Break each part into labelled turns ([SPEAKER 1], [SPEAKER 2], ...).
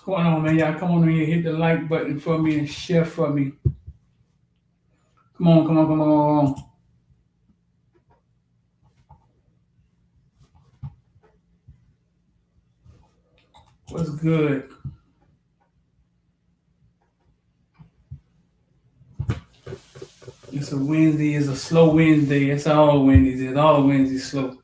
[SPEAKER 1] Going on, man? Y'all come on in here, hit the like button for me and share for me. Come on, come on, come on. What's good? It's a Wednesday. It's a slow Wednesday. It's all Wednesdays. It's all Wednesdays slow.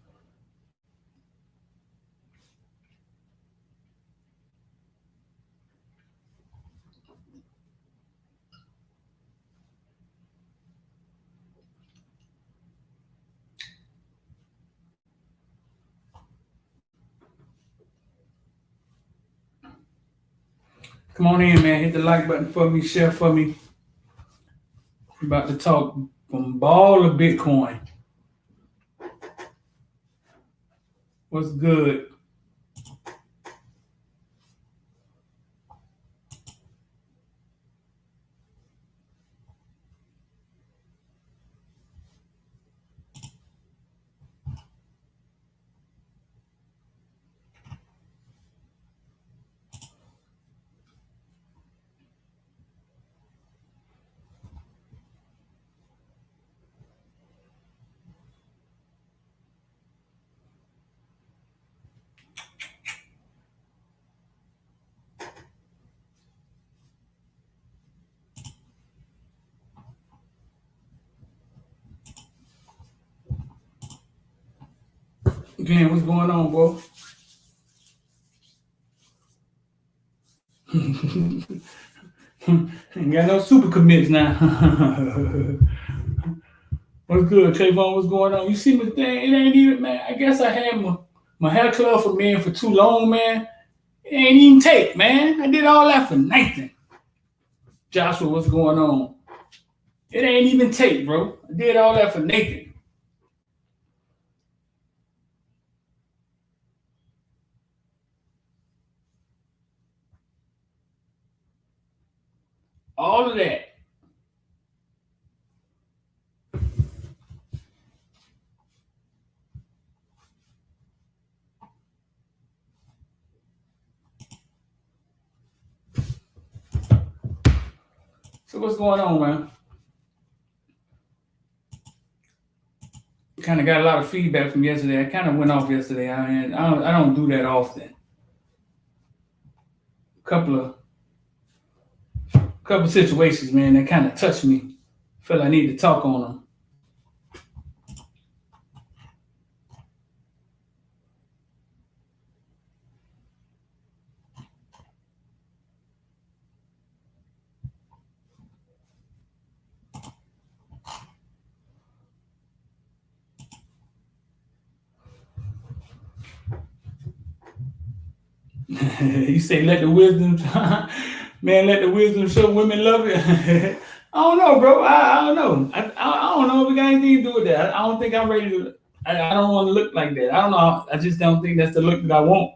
[SPEAKER 1] Come on in, man. Hit the like button for me. Share for me. We're about to talk from ball of Bitcoin. What's good? Glenn, what's going on, bro? Ain't got no super commits now. What's good, Trayvon? What's going on? You see my thing? It ain't even, man. I guess I had my hair club for men for too long, man. It ain't even take, man. I did all that for nothing. Joshua, what's going on? It ain't even take, bro. I did all that for nothing. All of that. So what's going on, man? Kind of got a lot of feedback from yesterday. I kind of went off yesterday. I don't do that often. Couple of couple situations, man, that kind of touched me. Felt I need to talk on them. You say let the wisdom, man, let the wisdom show women love it. I don't know, bro. I don't know. I don't know if we got anything to do with that. I don't think I'm ready to. I don't want to look like that. I don't know. I just don't think that's the look that I want.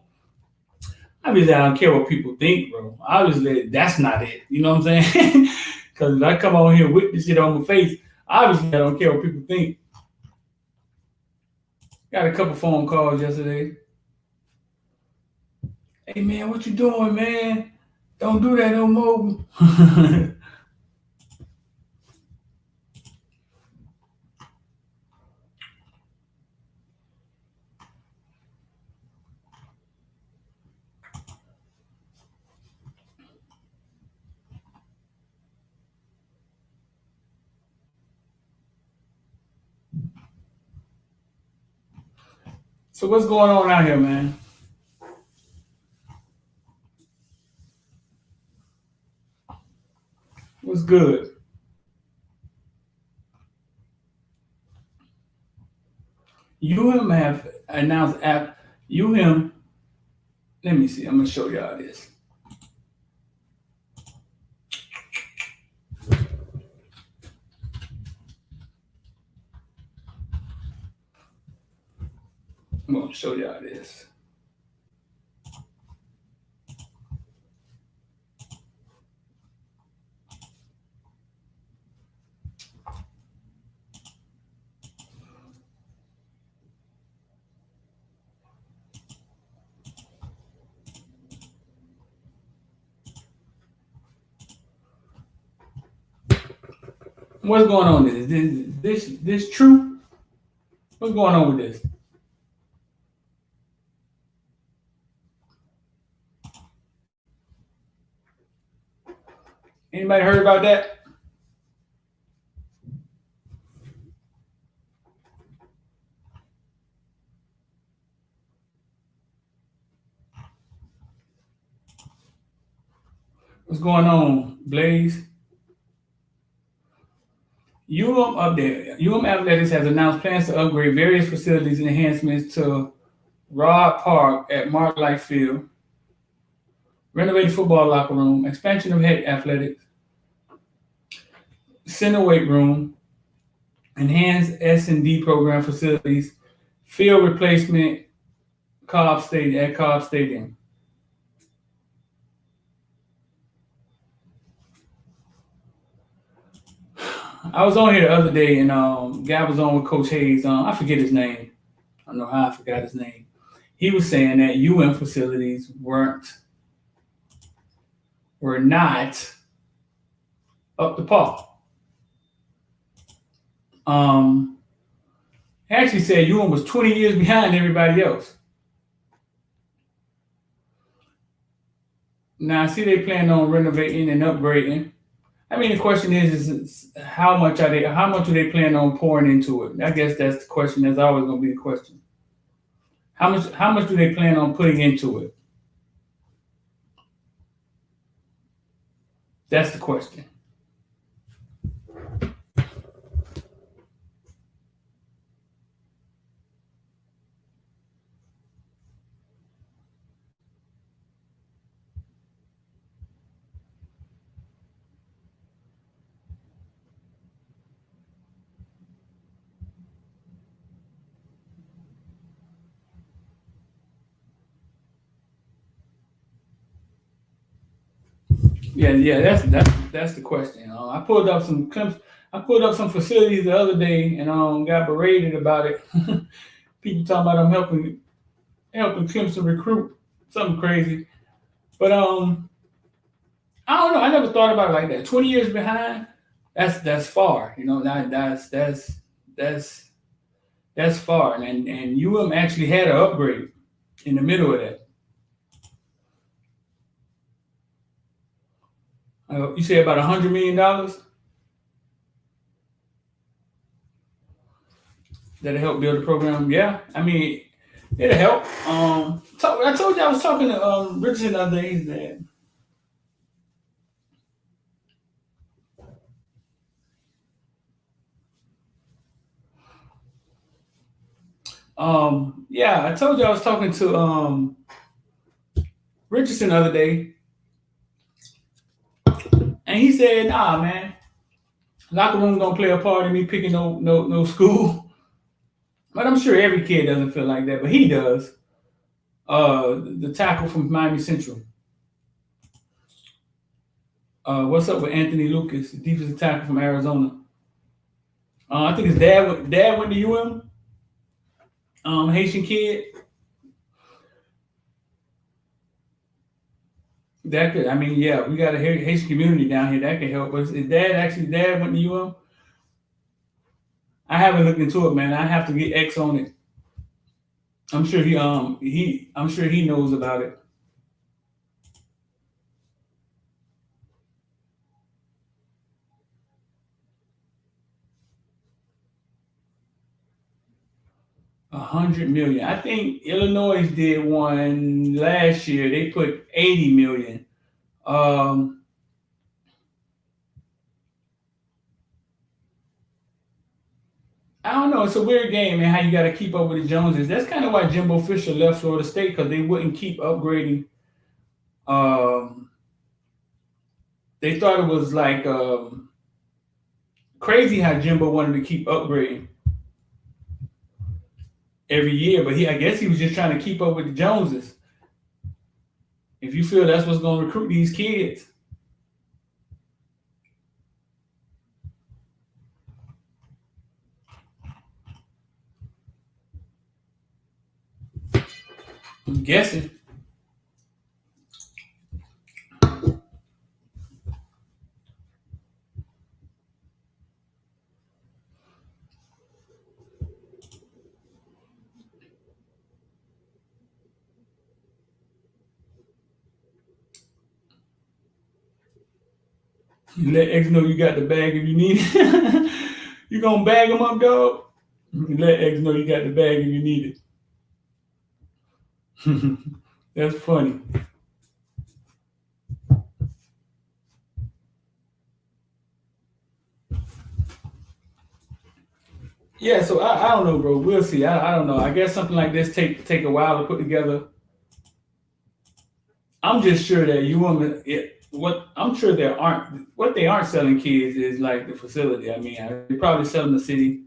[SPEAKER 1] Obviously, I don't care what people think, bro. Obviously, that's not it. You know what I'm saying? Because if I come on here with this shit on my face, obviously, I don't care what people think. Got a couple phone calls yesterday. Hey, man, what you doing, man? Don't do that no more. So what's going on out here, man? What's good? UM have announced app. UM. Let me see. I'm gonna show y'all this. I'm gonna show y'all this. What's going on with this? This true? What's going on with this? Anybody heard about that? What's going on, Blaze? UM Athletics has announced plans to upgrade various facilities and enhancements to Rod Park at Mark Life Field, renovated football locker room, expansion of head athletics, center weight room, enhanced S&D program facilities, field replacement, Cobb Stadium. I was on here the other day, and guy was on with Coach Hayes. I forget his name. I don't know how I forgot his name. He was saying that UM facilities were not up to par. Um, he actually said UM was 20 years behind everybody else. Now I see they plan on renovating and upgrading. I mean, the question is how much are they? How much do they plan on pouring into it? I guess that's the question. That's always going to be the question. How much? How much do they plan on putting into it? That's the question. Yeah. That's the question. I pulled up some facilities the other day and got berated about it. People talking about I'm helping Clemson recruit something crazy. But I don't know. I never thought about it like that. 20 years behind. That's far. You know, that's that's far. And UM actually had an upgrade in the middle of that. You say about $100 million that'll help build the program. Yeah, I mean it'll help. I told you I was talking to Richardson the other day. That yeah, I told you I was talking to Richardson the other day, and he said, "Nah, man, locker room don't play a part in me picking no school." But I'm sure every kid doesn't feel like that, but he does. The tackle from Miami Central. What's up with Anthony Lucas, the defensive tackle from Arizona? I think his dad went to UM. Haitian kid. That could, I mean, yeah, we got a Haitian community down here that could help. But his dad went to UM. I haven't looked into it, man. I have to get X on it. I'm sure he knows about it. 100 million. I think Illinois did one last year. They put 80 million. Um, I don't know. It's a weird game, man. How you got to keep up with the Joneses. That's kind of why Jimbo Fisher left Florida State because they wouldn't keep upgrading. Um, they thought it was like crazy how Jimbo wanted to keep upgrading every year, but I guess he was just trying to keep up with the Joneses. If you feel that's what's going to recruit these kids, I'm guessing. You let X know you got the bag if you need it. You gonna bag them up, dog? You let X know you got the bag if you need it. That's funny. Yeah, so I don't know, bro. We'll see. I don't know. I guess something like this take a while to put together. I'm just sure that you women, what I'm sure there aren't what they aren't selling kids is like the facility. I mean, they probably selling the city,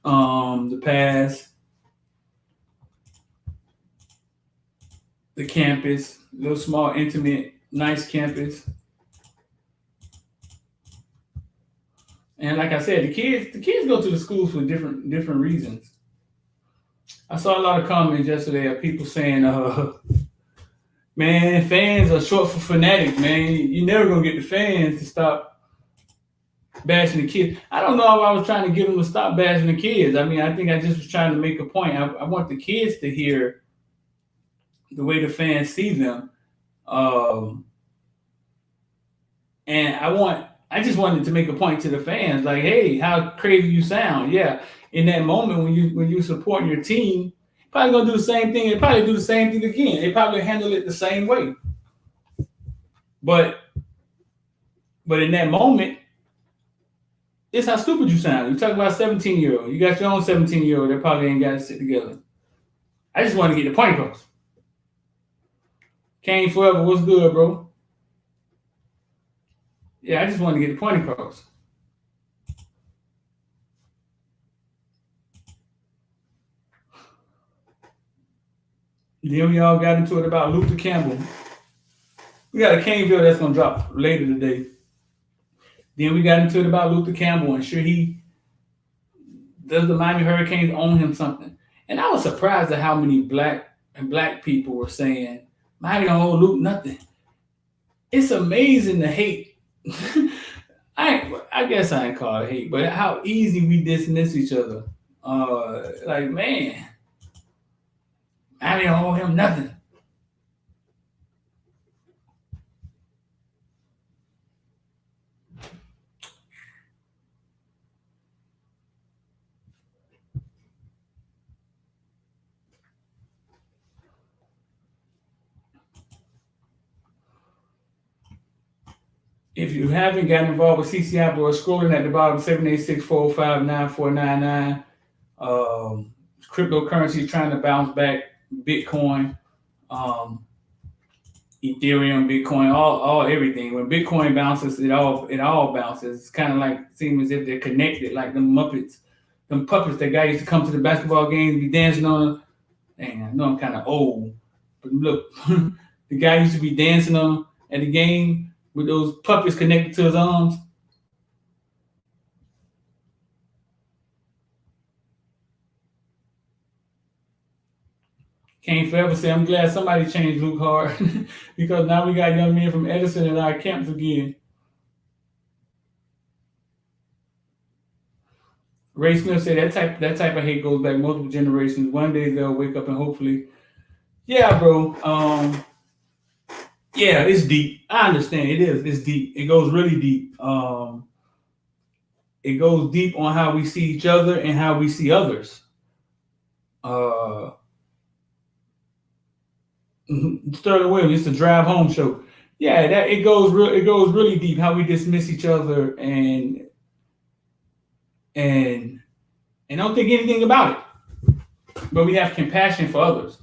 [SPEAKER 1] the pass, the campus, little small, intimate, nice campus. And like I said, the kids go to the schools for different reasons. I saw a lot of comments yesterday of people saying, man, fans are short for fanatic, man. You're never gonna get the fans to stop bashing the kids. I don't know if I was trying to get them to stop bashing the kids. I mean, I think I just was trying to make a point. I want the kids to hear the way the fans see them. Um, and I just wanted to make a point to the fans, like, hey, how crazy you sound. Yeah. In that moment when you supporting your team, probably gonna do the same thing. They probably do the same thing again. They probably handle it the same way. But but in that moment, it's how stupid you sound. You talk about 17-year-old. You got your own 17-year-old that probably ain't got to sit together. I just want to get the point across. Kane forever, what's good, bro? Yeah, I just want to get the point across. Then we all got into it about Luther Campbell. We got a Kane video that's gonna drop later today. Then we got into it about Luther Campbell and sure he does the Miami Hurricanes own him something. And I was surprised at how many black people were saying Miami don't owe Luke nothing. It's amazing the hate. I guess I ain't call it hate, but how easy we dismiss each other. Like man, Miami don't owe him nothing. If you haven't gotten involved with CCI Board, scrolling at the bottom, 786-405-9499. Cryptocurrency trying to bounce back. Bitcoin, um, Ethereum, Bitcoin, all everything. When Bitcoin bounces, it all bounces. It's kind of like seems as if they're connected, like the Muppets, them puppets that guy used to come to the basketball games, be dancing on. Dang, I know I'm kind of old, but look, the guy used to be dancing on at the game with those puppets connected to his arms. Can't forever say I'm glad somebody changed Luke Hard because now we got young men from Edison in our camps again. Ray Smith said that type of hate goes back multiple generations. One day they'll wake up and hopefully, yeah, bro. Yeah, it's deep. I understand it is. It's deep. It goes really deep. It goes deep on how we see each other and how we see others. Uh, Sterling Williams, it's a drive home show. Yeah, that it goes really deep how we dismiss each other and and don't think anything about it. But we have compassion for others.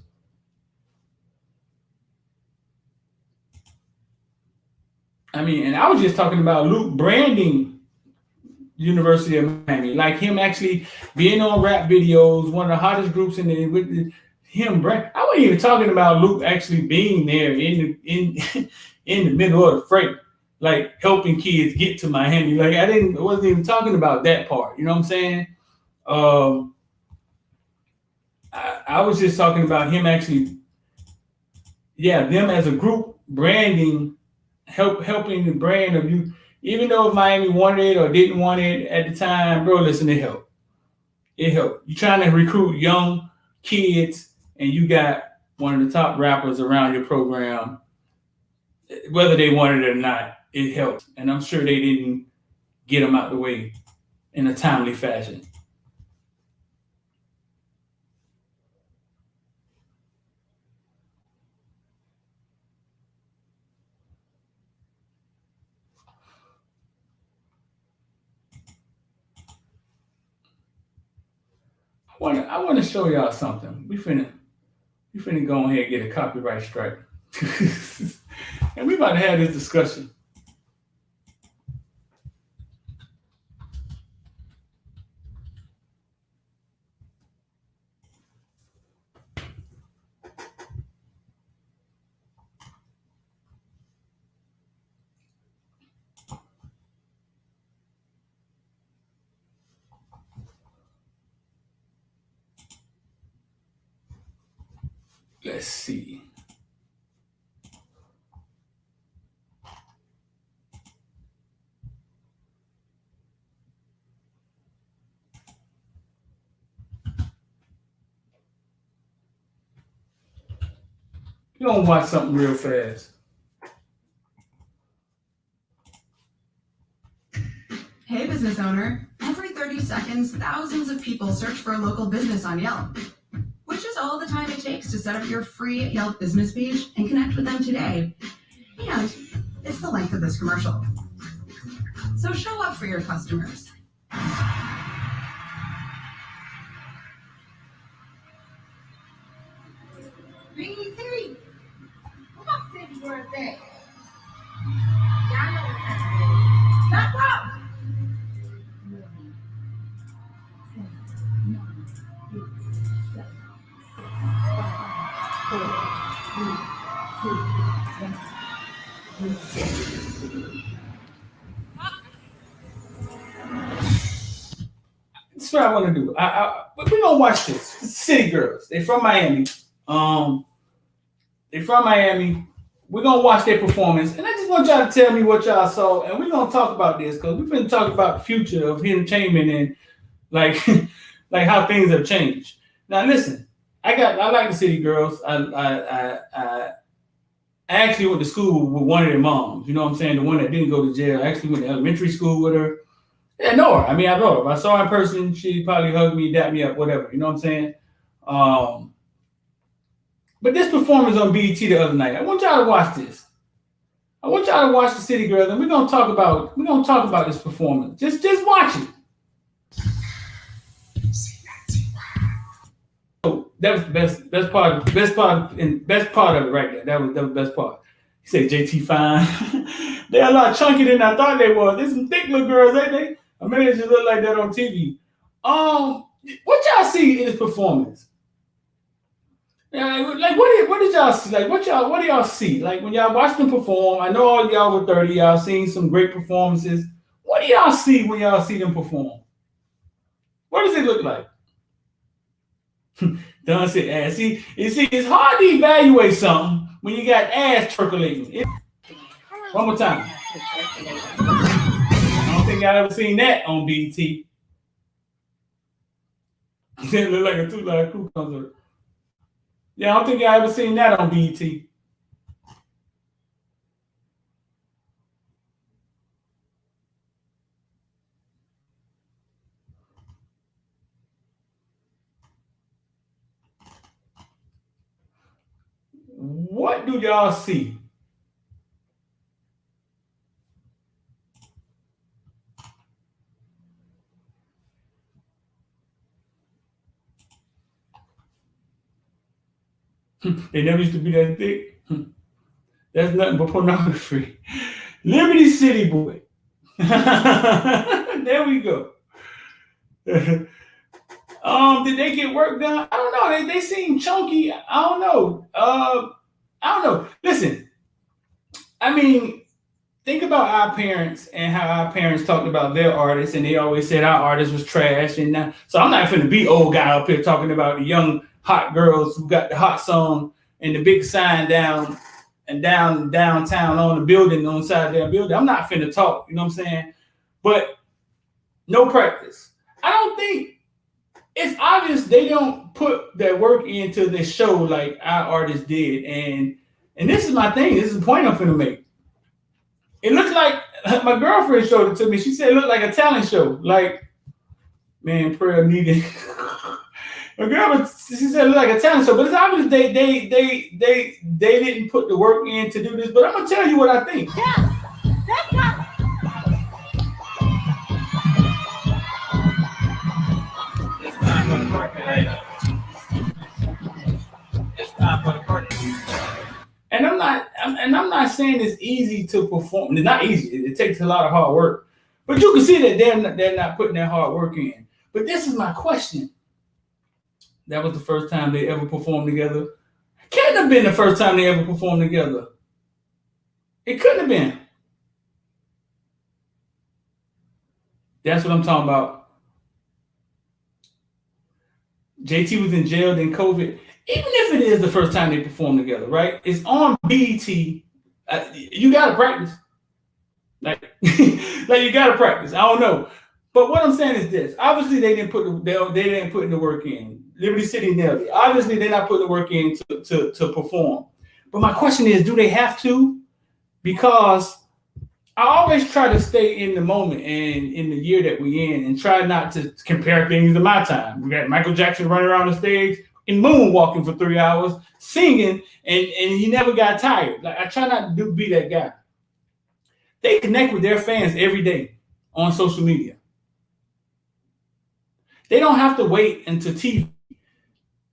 [SPEAKER 1] I mean, and I was just talking about Luke branding University of Miami, like him actually being on rap videos, one of the hottest groups in the with him brand. I wasn't even talking about Luke actually being there in in the middle of the freight, like helping kids get to Miami. Like I wasn't even talking about that part. You know what I'm saying? Um, I was just talking about him actually, yeah, them as a group branding, helping the brand of you. Even though if Miami wanted it or didn't want it at the time, bro, listen, it helped. It helped. You're trying to recruit young kids, and you got one of the top rappers around your program, whether they wanted it or not. it helped. And I'm sure they didn't get them out the way in a timely fashion. I wanna show y'all something. We finna go ahead and get a copyright strike. And we about to have this discussion. Let's see. We're gonna watch something real fast.
[SPEAKER 2] Hey, business owner. Every 30 seconds, thousands of people search for a local business on Yelp, which is all the time it takes to set up your free Yelp business page and connect with them today. And it's the length of this commercial. So show up for your customers.
[SPEAKER 3] Ringy Siri, what about Cindy's birthday? Y'all know what time it is. Let's go!
[SPEAKER 1] That's what I want to do. But we're gonna watch this. City Girls. They from Miami. They from Miami. We're gonna watch their performance, and I just want y'all to tell me what y'all saw, and we're gonna talk about this because we've been talking about the future of entertainment and like like how things have changed. Now listen, I like the City Girls. I actually went to school with one of their moms. You know what I'm saying? The one that didn't go to jail. I actually went to elementary school with her. Yeah, I know her. I mean, I know her. If I saw her in person, she'd probably hug me, dap me up, whatever. You know what I'm saying? But this performance on BET the other night, I want y'all to watch this. I want y'all to watch the City Girls, and we're gonna talk about this performance. Just watch it. So that was the best part of it right there. That was the best part. He said JT fine. They're a lot chunkier than I thought they were. There's some thick little girls, ain't they? I mean, they just look like that on TV. What y'all see in this performance? Like what did y'all see? Like what do y'all see? Like when y'all watch them perform, I know all y'all were 30, y'all seen some great performances. What do y'all see when y'all see them perform? What does it look like? Don't say ass. See, it's hard to evaluate something when you got ass percolating. One more time. I don't think y'all ever seen that on BET. It look like a two-line crew concert. Yeah, I don't think y'all ever seen that on BET. What do y'all see? They never used to be that thick. That's nothing but pornography. Liberty City Boy. There we go. Did they get work done? I don't know. They seem chunky. I don't know. I don't know. Listen, I mean, think about our parents and how our parents talked about their artists, and they always said our artist was trash. And now, so I'm not finna be old guy up here talking about the young hot girls who got the hot song and the big sign downtown on the building, on the side of their building. I'm not finna talk, you know what I'm saying? But no practice. I don't think it's obvious they don't put their work into this show like our artists did. And this is my thing. This is the point I'm finna make. It looked like my girlfriend showed it to me. She said it looked like a talent show. Like, man, prayer needed. My girl, she said it looked like a talent show, but it's obvious they didn't put the work in to do this. But I'm gonna tell you what I think.
[SPEAKER 3] Yeah, that's not.
[SPEAKER 4] It's time for the percolator. It's time for the percolator.
[SPEAKER 1] And I'm not saying it's easy to perform. It's not easy. It takes a lot of hard work. But you can see that they're not putting that hard work in. But this is my question. That was the first time they ever performed together. Can't have been the first time they ever performed together. It couldn't have been. That's what I'm talking about. JT was in jail, then COVID. Even if it is the first time they perform together, right? It's on BT. You gotta practice. Like you gotta practice. I don't know, but what I'm saying is this: obviously they didn't put the work in. Liberty City nailed it. Obviously they're not putting the work in to perform. But my question is, do they have to? Because I always try to stay in the moment and in the year that we're in, and try not to compare things to my time. We got Michael Jackson running around the stage and moonwalking for 3 hours, singing, and he never got tired. Like, I try not to be that guy. They connect with their fans every day on social media. They don't have to wait until TV,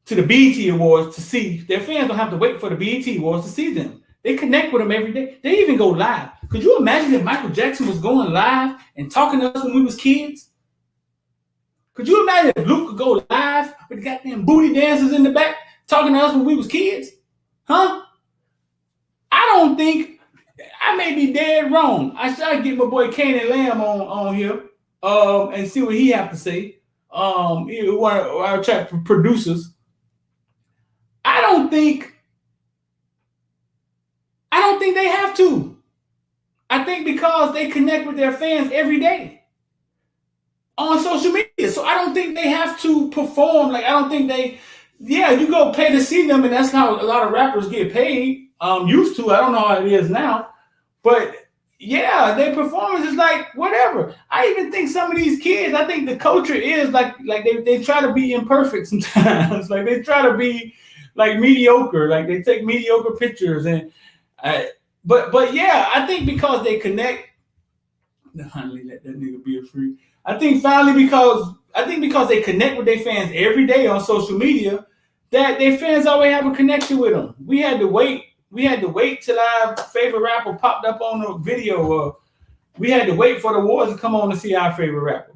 [SPEAKER 1] to the BET Awards to see. Their fans don't have to wait for the BET Awards to see them. They connect with them every day. They even go live. Could you imagine if Michael Jackson was going live and talking to us when we was kids? Could you imagine if Luke could go live with the goddamn booty dancers in the back talking to us when we was kids? Huh? I don't think, I may be dead wrong. I should get my boy Kane Lamb on here and see what he have to say. One of our chat producers. I don't think they have to. I think because they connect with their fans every day on social media. So I don't think they have to perform. Like, I don't think you go pay to see them, and that's how a lot of rappers get paid. Used to. I don't know how it is now. But yeah, their performance is like whatever. I even think some of these kids, I think the culture is like they try to be imperfect sometimes. Like, they try to be like mediocre. Like, they take mediocre pictures and but yeah, I think because they connect. Finally, let that nigga be a freak. I think because they connect with their fans every day on social media, that their fans always have a connection with them. We had to wait till our favorite rapper popped up on the video. We had to wait for the awards to come on to see our favorite rapper.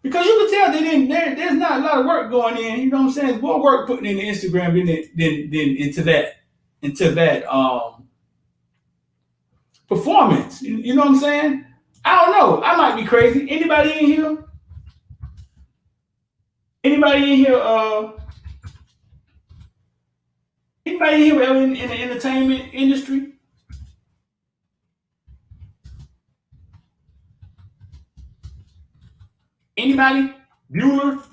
[SPEAKER 1] Because you could tell there's not a lot of work going in. You know what I'm saying? There's more work putting in the Instagram than into that performance. You know what I'm saying? I don't know. I might be crazy. Anybody in here? Anybody in here in the entertainment industry? Anybody? Bueller?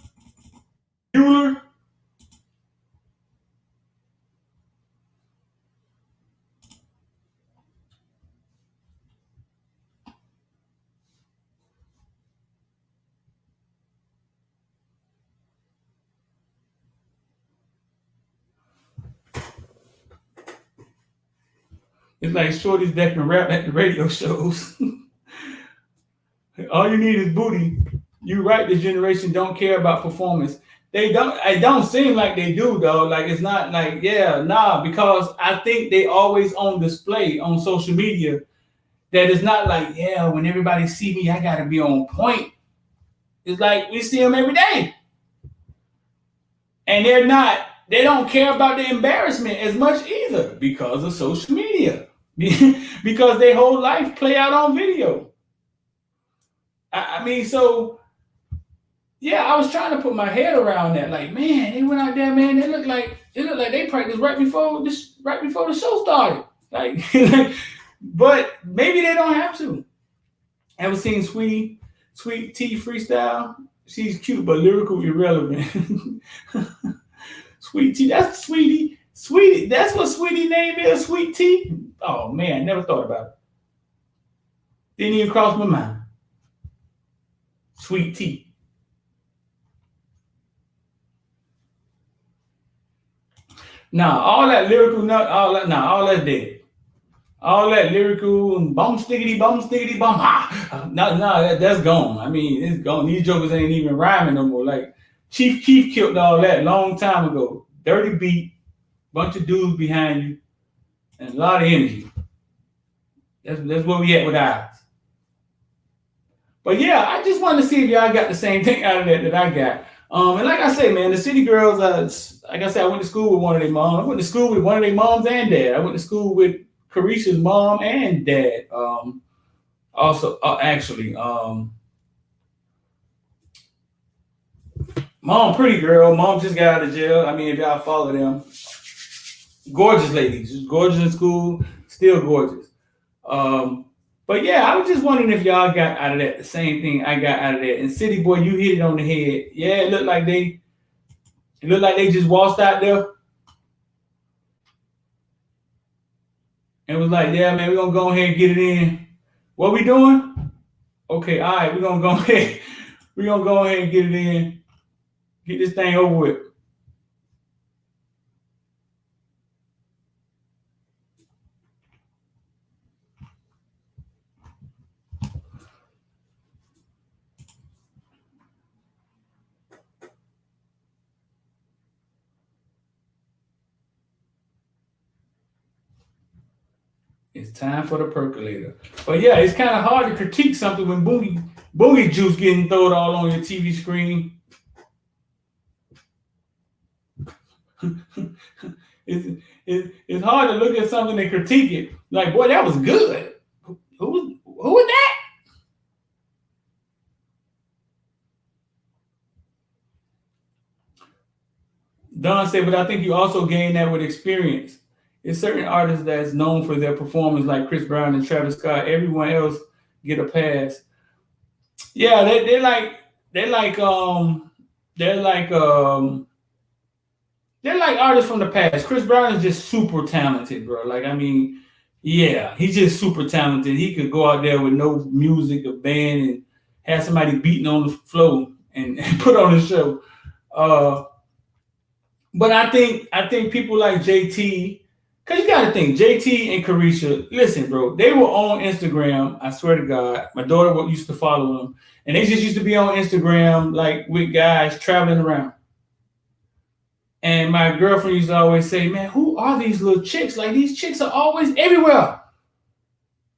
[SPEAKER 1] It's like shorties that can rap at the radio shows. All you need is booty. You right, this generation don't care about performance. They don't. It don't seem like they do though. Like, it's not like, because I think they always on display on social media. That it's not like, when everybody see me, I gotta be on point. It's like we see them every day, and they don't care about the embarrassment as much either because of social media. Because their whole life play out on video. I mean, so I was trying to put my head around that. Like, man, they went out there, man. It looked like they practiced right before the show started. Like, but maybe they don't have to. Ever seen Sweet Tea freestyle? She's cute but lyrical irrelevant. Sweet Tea, that's Sweetie, that's what Sweetie name is. Sweet Tea. Oh man, never thought about it. Didn't even cross my mind. Sweet tea. Nah, all that lyrical, all that's dead. All that lyrical and bum stickety bum ha. No, that's gone. I mean, it's gone. These jokers ain't even rhyming no more. Like Chief Keef killed all that long time ago. Dirty beat, bunch of dudes behind you, and a lot of energy. That's where we at with ours. But yeah, I just wanted to see if y'all got the same thing out of that I got. And like I say, man, the City Girls, like I said, I went to school with one of their moms. I went to school with one of their moms and dad. I went to school with Carisha's mom and dad. Also, actually, mom, pretty girl. Mom just got out of jail. I mean, if y'all follow them, gorgeous ladies, gorgeous in school, still gorgeous. But yeah, I was just wondering if y'all got out of that the same thing I got out of that. And City Boy, you hit it on the head. Yeah, it looked like they just waltzed out there and was like, yeah, man, we're gonna go ahead and get it in. What we doing? Okay, all right, we're gonna go ahead. We're gonna go ahead and get it in. Get this thing over with. It's time for the percolator. But yeah, it's kind of hard to critique something when boogie juice getting thrown all on your TV screen. It's hard to look at something and critique it. Like, boy, that was good. Who was that? Don said, but I think you also gain that with experience. It's certain artists that's known for their performance, like Chris Brown and Travis Scott. Everyone else get a pass. Yeah, they're like artists from the past. Chris Brown is just super talented, bro. Like, I mean, yeah, he's just super talented. He could go out there with no music or band and have somebody beating on the floor and put on a show. But I think people like JT, because you got to think, JT and Carisha, listen, bro, they were on Instagram. I swear to God, my daughter used to follow them, and they just used to be on Instagram like with guys traveling around. And my girlfriend used to always say, man, who are these little chicks? Like, these chicks are always everywhere.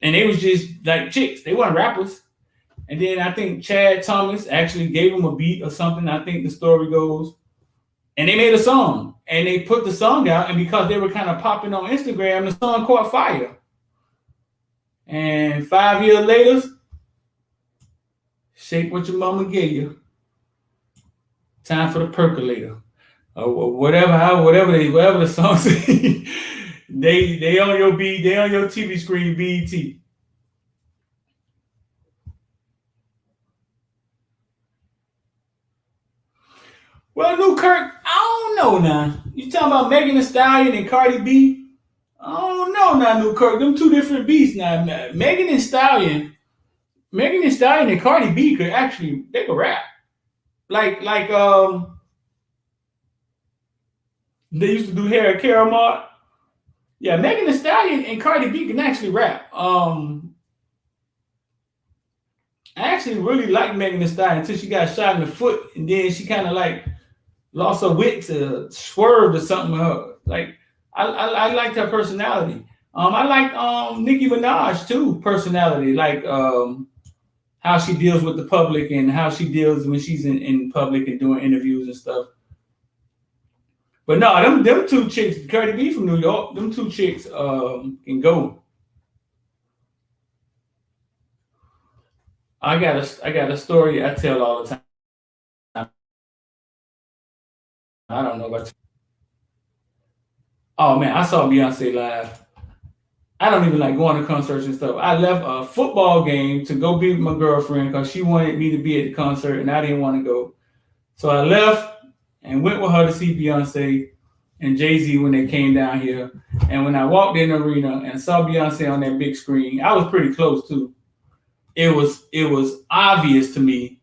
[SPEAKER 1] And they was just like chicks. They weren't rappers. And then I think Chad Thomas actually gave them a beat or something. I think the story goes. And they made a song. And they put the song out. And because they were kind of popping on Instagram, the song caught fire. And 5 years later, shake what your mama gave you. Time for the percolator. Whatever the song say, they on your TV screen, BET. Well, New Kirk, I don't know now. You talking about Megan Thee Stallion and Cardi B? I don't know now, New Kirk. Them two different beasts now. Megan Thee Stallion and Cardi B could rap. Like they used to do hair at Caramart. Yeah, Megan Thee Stallion and Cardi B can actually rap. I actually really liked Megan Thee Stallion until she got shot in the foot, and then she kind of like lost her wit to swerve or something. Like I liked her personality. I liked Nicki Minaj too, personality. Like how she deals with the public and how she deals when she's in public and doing interviews and stuff. But no, them two chicks, Cardi B from New York, them two chicks can go. I got a story I tell all the time. I don't know about you. Oh man, I saw Beyonce live. I don't even like going to concerts and stuff. I left a football game to go be with my girlfriend because she wanted me to be at the concert and I didn't want to go. So I left and went with her to see Beyonce and Jay-Z when they came down here. And when I walked in the arena and saw Beyonce on that big screen, I was pretty close too. it was obvious to me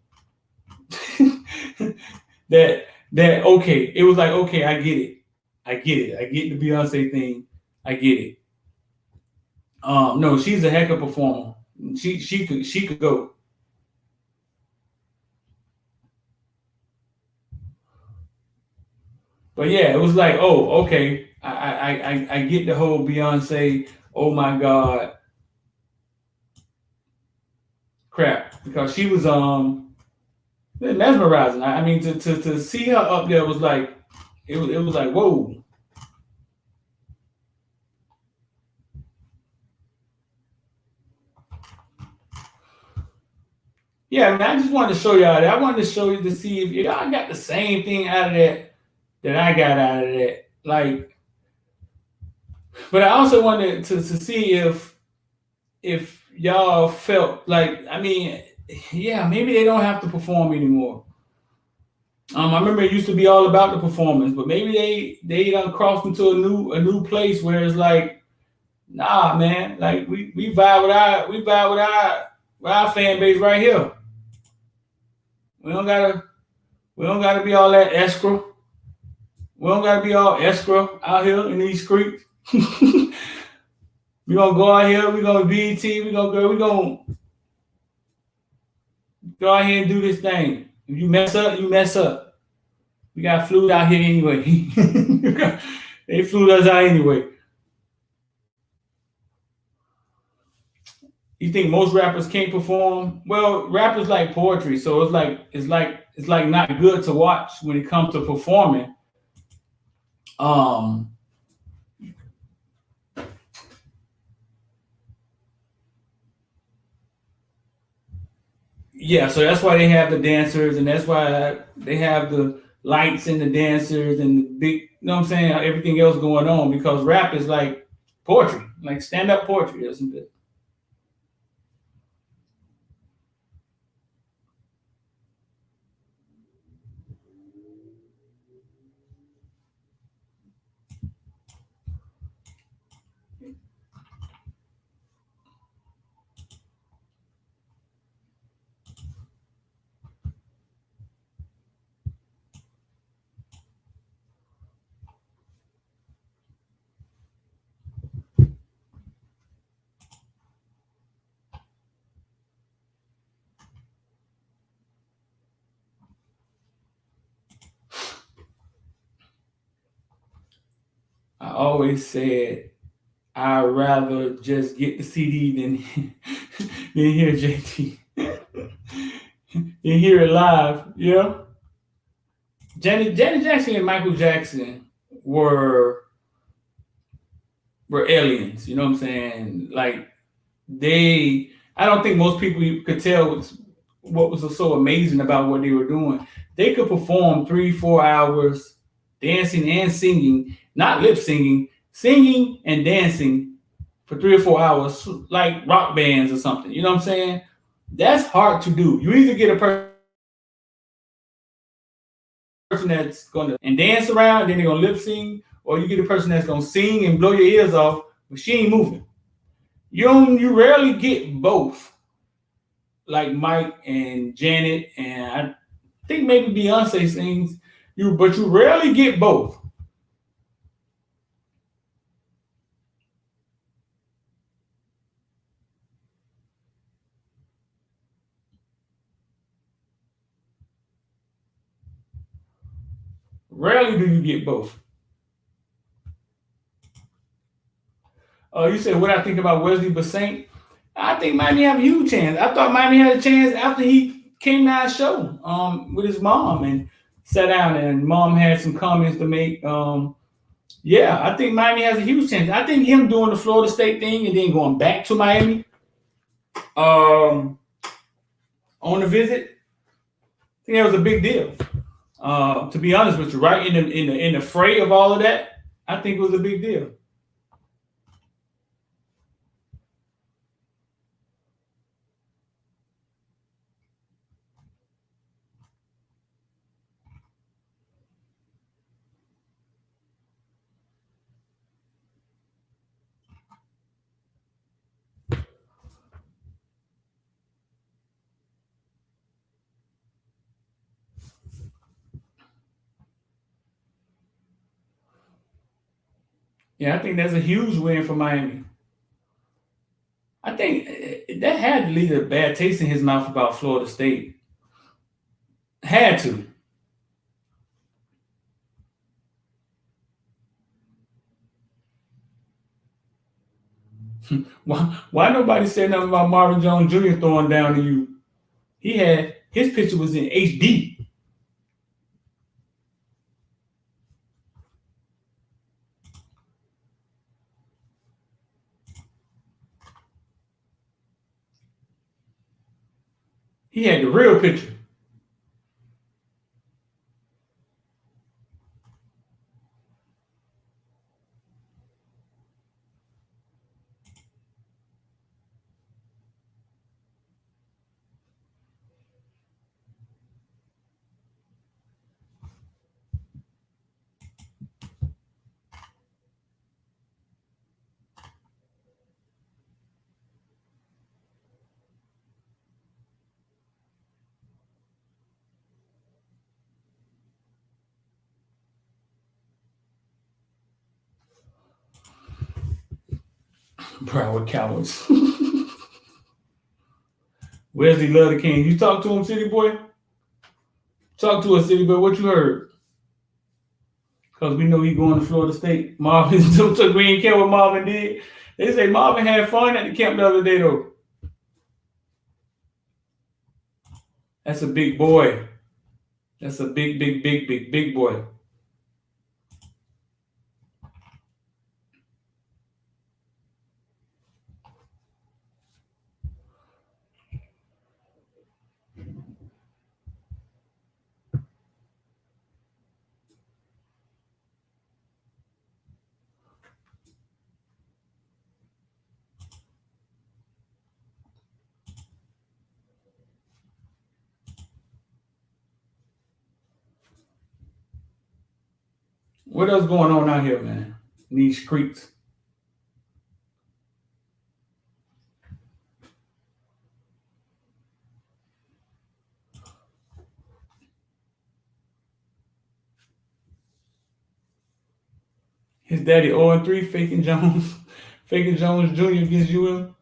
[SPEAKER 1] that okay, it was like, okay, I get it. I get the Beyonce thing. I get it. No, she's a heck of a performer. She could go. But yeah, it was like, oh, okay. I get the whole Beyonce, oh my God, crap. Because she was mesmerizing. I mean to see her up there was like it was like, whoa. Yeah, I mean, I just wanted to show y'all that. I wanted to show you to see if y'all got the same thing out of that I got out of that. Like, but I also wanted to see if y'all felt like, I mean, yeah, maybe they don't have to perform anymore. I remember it used to be all about the performance, but maybe they done crossed into a new place where it's like, nah, man, like we vibe with our fan base right here. We don't gotta we don't gotta be all that escrow. We don't gotta be all escrow out here in these streets. We gonna go out here. We gonna BT. We gonna go out here and do this thing. If you mess up, you mess up. We got flued out here anyway. They flew us out anyway. You think most rappers can't perform? Well, rappers like poetry, so it's like not good to watch when it comes to performing. Um, yeah, so that's why they have the dancers, and that's why they have the lights and the dancers and the big, you know what I'm saying, everything else going on because rap is like poetry, like stand up poetry, isn't it? I always said I'd rather just get the CD than than hear JT than hear it live. Yeah, Janet Jackson and Michael Jackson were were aliens. You know what I'm saying? Like they, I don't think most people could tell what was so amazing about what they were doing. They could perform 3 4 hours dancing and singing, not lip singing, singing and dancing for 3 or 4 hours, like rock bands or something. You know what I'm saying? That's hard to do. You either get a person that's gonna and dance around, then they're gonna lip sing, or you get a person that's gonna sing and blow your ears off, but she ain't moving. You rarely get both, like Mike and Janet, and I think maybe Beyonce sings. But you rarely get both. Rarely do you get both. You said what I think about Wesley Bassant. I think Miami have a huge chance. I thought Miami had a chance after he came to our show with his mom and sat down and mom had some comments to make. Yeah, I think Miami has a huge chance. I think him doing the Florida State thing and then going back to Miami um, on the visit, I think that was a big deal. To be honest with you, right in the fray of all of that, I think it was a big deal. Yeah, I think that's a huge win for Miami. I think that had to leave a bad taste in his mouth about Florida State. Had to. Why nobody said nothing about Marvin Jones Jr. throwing down to you? He had his picture was in HD. He had the real picture. Broward cowards. Wesley love the King. You talk to him, City Boy? Talk to us, City Boy. What you heard? Because we know he going to Florida State. Marvin, we didn't care what Marvin did. They say Marvin had fun at the camp the other day, though. That's a big boy. That's a big boy. What else going on out here, man? In these streets. His daddy 0-3, faking Jones, faking Jones Jr. against UM.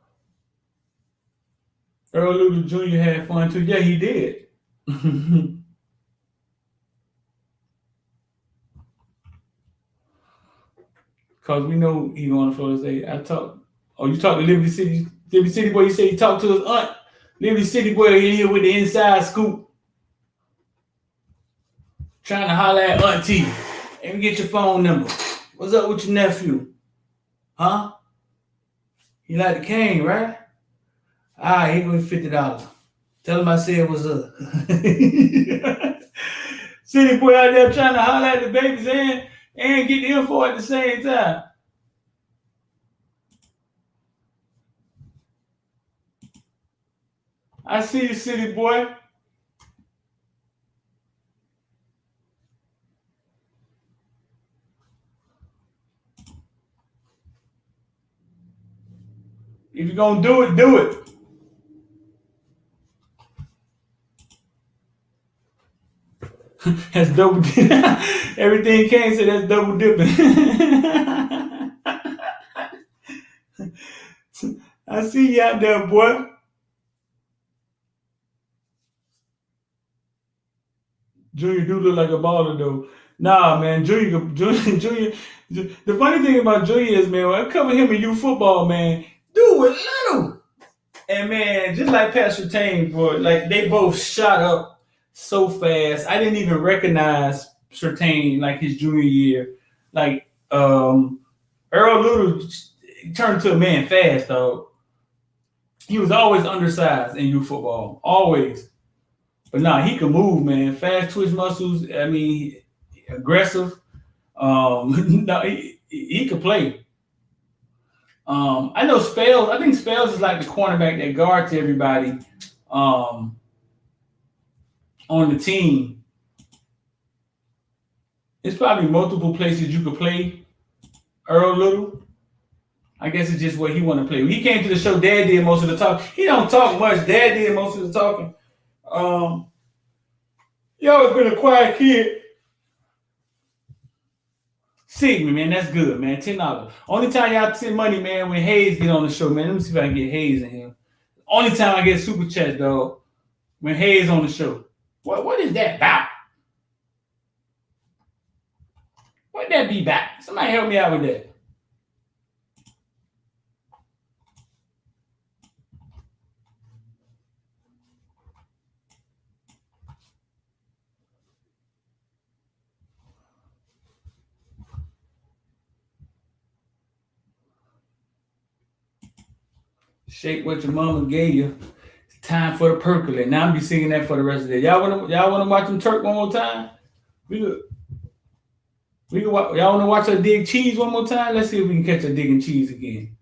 [SPEAKER 1] Earl Luda Jr. had fun too. Yeah, he did. Cause we know he going to Florida State. I talk. Oh, you talk to Liberty City boy. You say he talked to his aunt. Liberty City boy here with the inside scoop, trying to holler at auntie. Let me get your phone number. What's up with your nephew? Huh? You like the cane, right? All right, here go $50. Tell him I said what's up. City boy out there trying to holler at the babies and get the info at the same time. I see you, city boy. If you're gonna do it, do it. That's double dipping. Everything Kane said, that's double dipping. I see you out there, boy. Junior do look like a baller though. Nah, man, Junior. The funny thing about Junior is, man, when I cover him in youth football, man, dude was little. And man, just like Pat Surtain, boy, like they both shot up so fast. I didn't even recognize Surtain like his junior year. Like Earl Little turned to a man fast, though. He was always undersized in youth football, always. But nah, he could move, man. Fast twitch muscles. I mean, aggressive. No, he could play. I know Spells. I think Spells is like the cornerback that guards everybody on the team. It's probably multiple places you could play Earl Little. I guess it's just where he want to play. When he came to the show, Dad did most of the talk. He don't talk much. Dad did most of the talking. He always been a quiet kid. Sigma, man, that's good, man. $10. Only time y'all send money, man, when Hayes get on the show, man. Let me see if I can get Hayes in here. Only time I get super chat, dog, when Hayes on the show. What is that about? What that be about? Somebody help me out with that. Shake what your mama gave you. It's time for the percolate. Now I'll be singing that for the rest of the day. Y'all wanna watch them Turk one more time? Y'all wanna watch her dig cheese one more time? Let's see if we can catch her digging cheese again.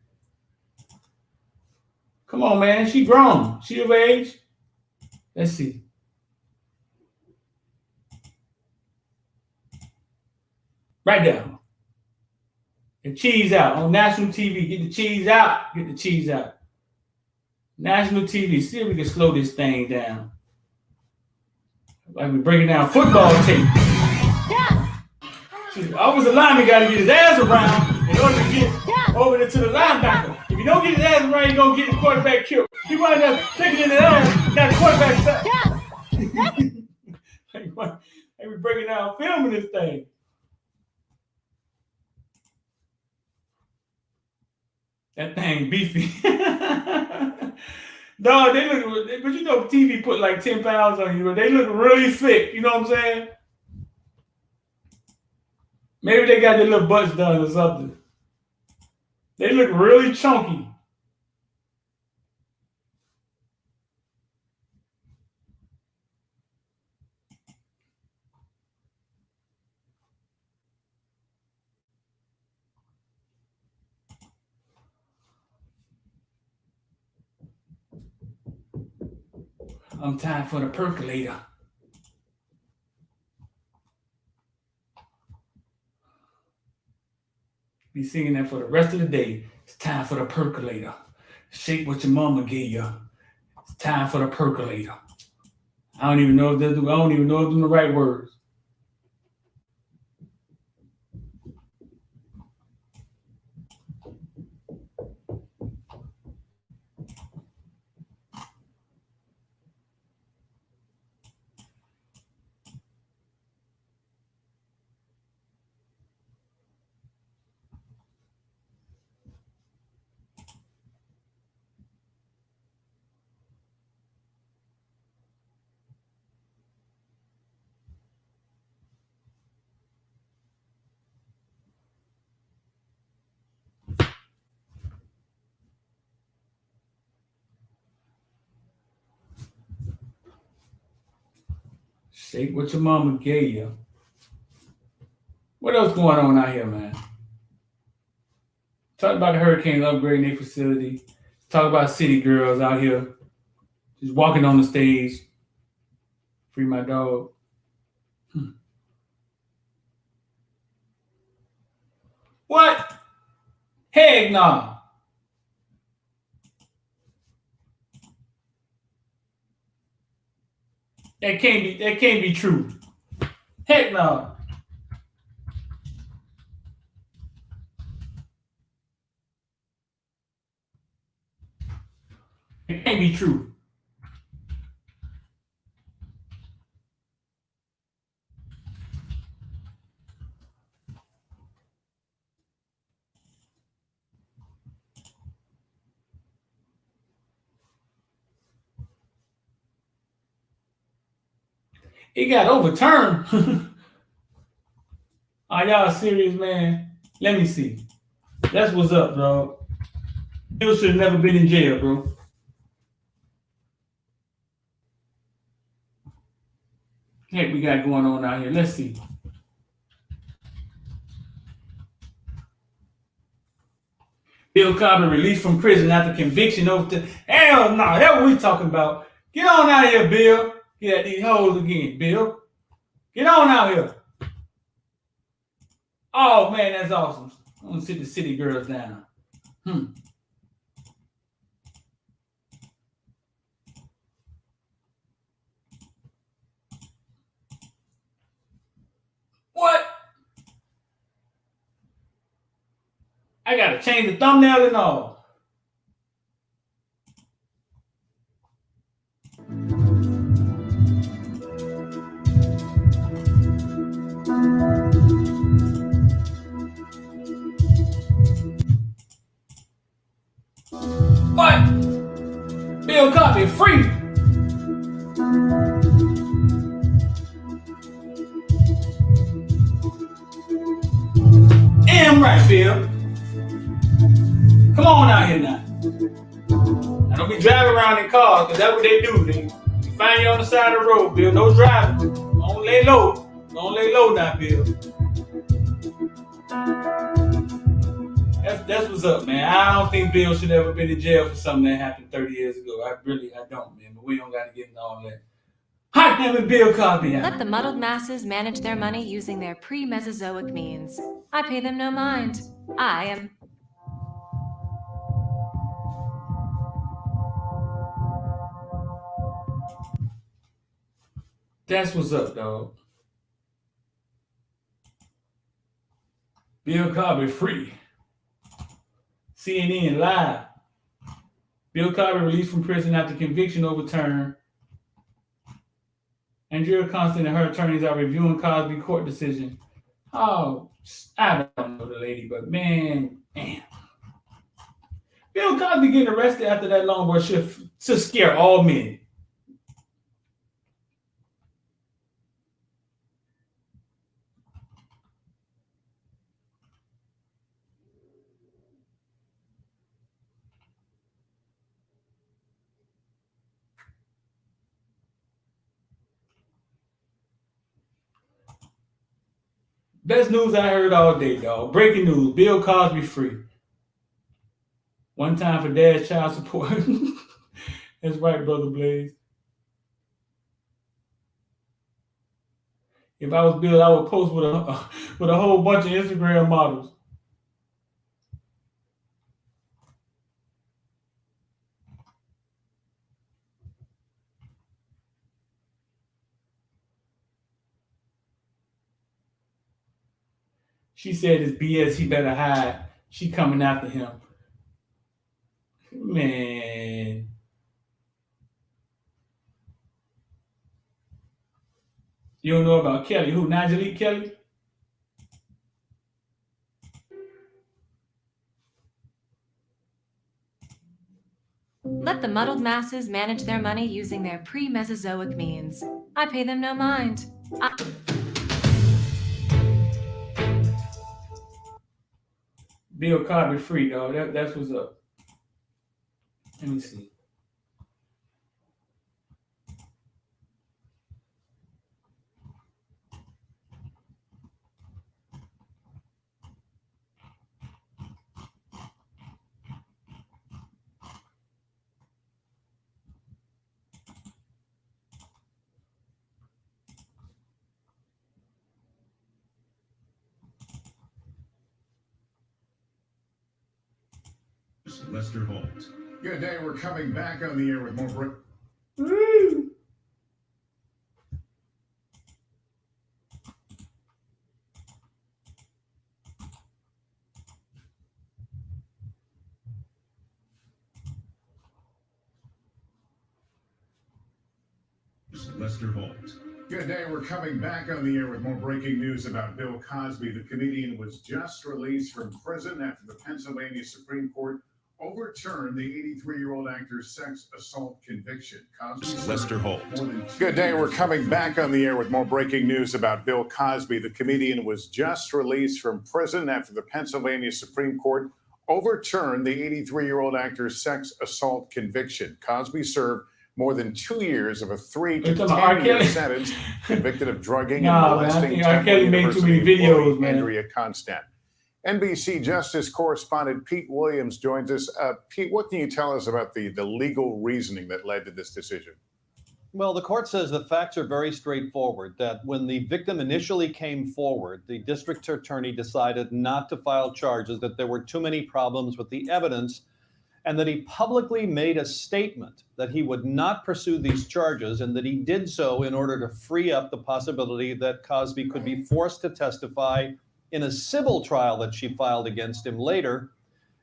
[SPEAKER 1] Come on, man. She grown. She of age. Let's see. Right down. The cheese out on national TV. Get the cheese out. Get the cheese out. National TV. See if we can slow this thing down. Like we're breaking down football tape. See, offensive lineman got to get his ass around in order to get over to the linebacker. If you don't get his ass around, you're going to get the quarterback killed. He winds up taking in the ass, got the quarterback sacked. Like we're breaking down film in this thing. That thing beefy. Dog, they look, but you know, TV put like 10 pounds on you, but they look really thick. You know what I'm saying? Maybe they got their little butts done or something. They look really chunky. I'm time for the percolator. Be singing that for the rest of the day. It's time for the percolator. Shake what your mama gave you. It's time for the percolator. I don't even know if they're the right words. Shake what your mama gave you. What else going on out here, man? Talk about the Hurricanes upgrading their facility. Talk about city girls out here just walking on the stage. Free my dog. What? Heck no. That can't be true. Heck no. It can't be true. It got overturned. Are y'all serious, man? Let me see. That's what's up, dog. Bill should have never been in jail, bro. Heck, we got going on out here. Let's see. Bill Cosby released from prison after conviction over the hell no. That's what we talking about. Get on out here, Bill. Get at these hoes again, Bill. Get on out here. Oh man, that's awesome. I'm gonna sit the city girls down. What? I gotta change the thumbnail and all. What? Bill Cosby free. Damn right, Bill. Come on out here now. I don't be driving around in cars, because that's what they do. They find you on the side of the road, Bill. No driving. Don't lay low. Don't lay low now, Bill. That's what's up, man. I don't think Bill should ever been in jail for something that happened 30 years ago. I don't, man. But we don't got to get into all that. Hot damn it, Bill Cosby.
[SPEAKER 5] Let the muddled masses manage their money using their pre-Mesozoic means. I pay them no mind. I am...
[SPEAKER 1] That's what's up, dog. Bill Cosby free. CNN live. Bill Cosby released from prison after conviction overturned. Andrea Constant and her attorneys are reviewing Cosby court decision. Oh, I don't know the lady, but man. Bill Cosby getting arrested after that long boy shift to scare all men. Best news I heard all day, dog. Breaking news. Bill Cosby free. One time for dad's child support. That's right, Brother Blaze. If I was Bill, I would post with a whole bunch of Instagram models. She said it's BS, he better hide. She coming after him. Man. You don't know about Kelly. Who? Najee Kelly?
[SPEAKER 5] Let the muddled masses manage their money using their pre-Mesozoic means. I pay them no mind.
[SPEAKER 1] Bill Cosby free, dog. That's what's up. Let me see.
[SPEAKER 6] Lester Holt. Good day. We're coming back on the air with more. Lester Holt. Good day. We're coming back on the air with more breaking news about Bill Cosby. The comedian was just released from prison after the Pennsylvania Supreme Court overturned the 83-year-old actor's sex assault conviction. Cosby. Lester Holt. Good day. We're coming back on the air with more breaking news about Bill Cosby. The comedian was just released from prison after the Pennsylvania Supreme Court overturned the 83-year-old actor's sex assault conviction. Cosby served more than 2 years of a 3 to 10-year sentence, convicted of drugging and molesting Temple University employee Andrea Constant. NBC Justice correspondent Pete Williams joins us. Pete, what can you tell us about the legal reasoning that led to this decision?
[SPEAKER 7] Well, the court says the facts are very straightforward, that when the victim initially came forward, the district attorney decided not to file charges, that there were too many problems with the evidence, and that he publicly made a statement that he would not pursue these charges, and that he did so in order to free up the possibility that Cosby could be forced to testify in a civil trial that she filed against him later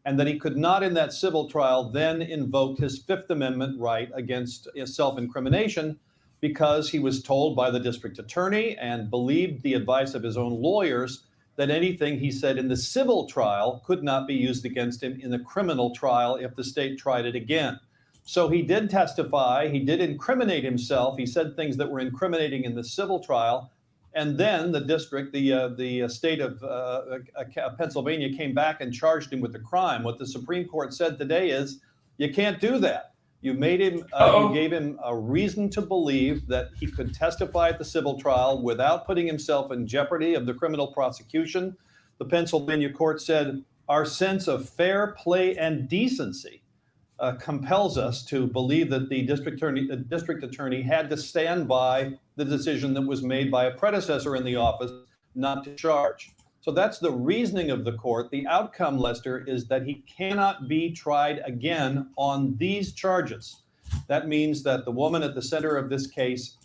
[SPEAKER 7] and that he could not in that civil trial then invoke his Fifth Amendment right against self-incrimination because he was told by the district attorney and believed the advice of his own lawyers that anything he said in the civil trial could not be used against him in the criminal trial if the state tried it again. So he did testify, he did incriminate himself, he said things that were incriminating in the civil trial, and then the district, the state of Pennsylvania came back and charged him with the crime. What the Supreme Court said today is, you can't do that. You made him, you gave him a reason to believe that he could testify at the civil trial without putting himself in jeopardy of the criminal prosecution. The Pennsylvania court said, our sense of fair play and decency compels us to believe that the district attorney had to stand by the decision that was made by a predecessor in the office not to charge. So that's the reasoning of the court. The outcome, Lester, is that he cannot be tried again on these charges. That means that the woman at the center of this case,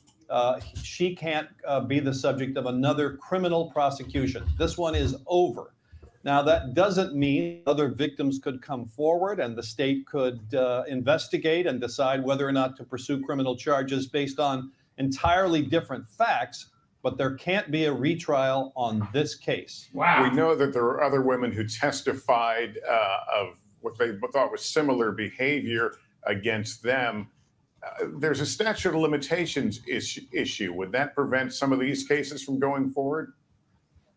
[SPEAKER 7] she can't be the subject of another criminal prosecution. This one is over. Now, that doesn't mean other victims could come forward and the state could investigate and decide whether or not to pursue criminal charges based on entirely different facts, but there can't be a retrial on this case.
[SPEAKER 1] Wow.
[SPEAKER 6] We know that there were other women who testified of what they thought was similar behavior against them. There's a statute of limitations issue. Would that prevent some of these cases from going forward?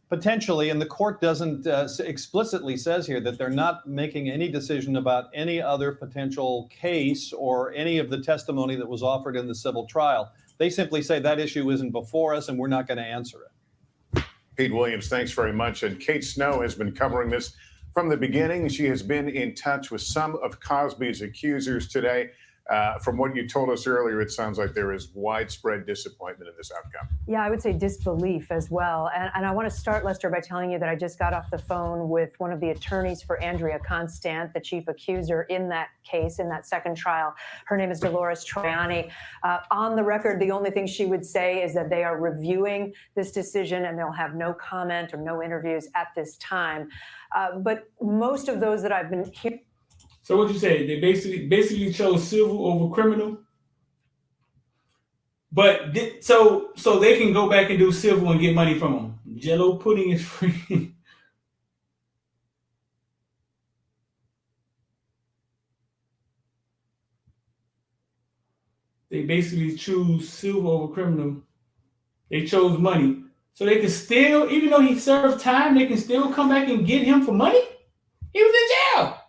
[SPEAKER 7] Potentially, and the court doesn't explicitly says here that they're not making any decision about any other potential case or any of the testimony that was offered in the civil trial. They simply say that issue isn't before us and we're not going to answer it.
[SPEAKER 6] Pete Williams, thanks very much. And Kate Snow has been covering this from the beginning. She has been in touch with some of Cosby's accusers today. From what you told us earlier, it sounds like there is widespread disappointment in this outcome.
[SPEAKER 8] Yeah, I would say disbelief as well. And I want to start, Lester, by telling you that I just got off the phone with one of the attorneys for Andrea Constant, the chief accuser in that case, in that second trial. Her name is Dolores Troiani. On the record, the only thing she would say is that they are reviewing this decision and they'll have no comment or no interviews at this time. But most of those that I've been hearing.
[SPEAKER 1] So what you say? They basically chose civil over criminal. But so they can go back and do civil and get money from them. Jello pudding is free. They basically choose civil over criminal. They chose money. So they can still, even though he served time, they can still come back and get him for money? He was in jail.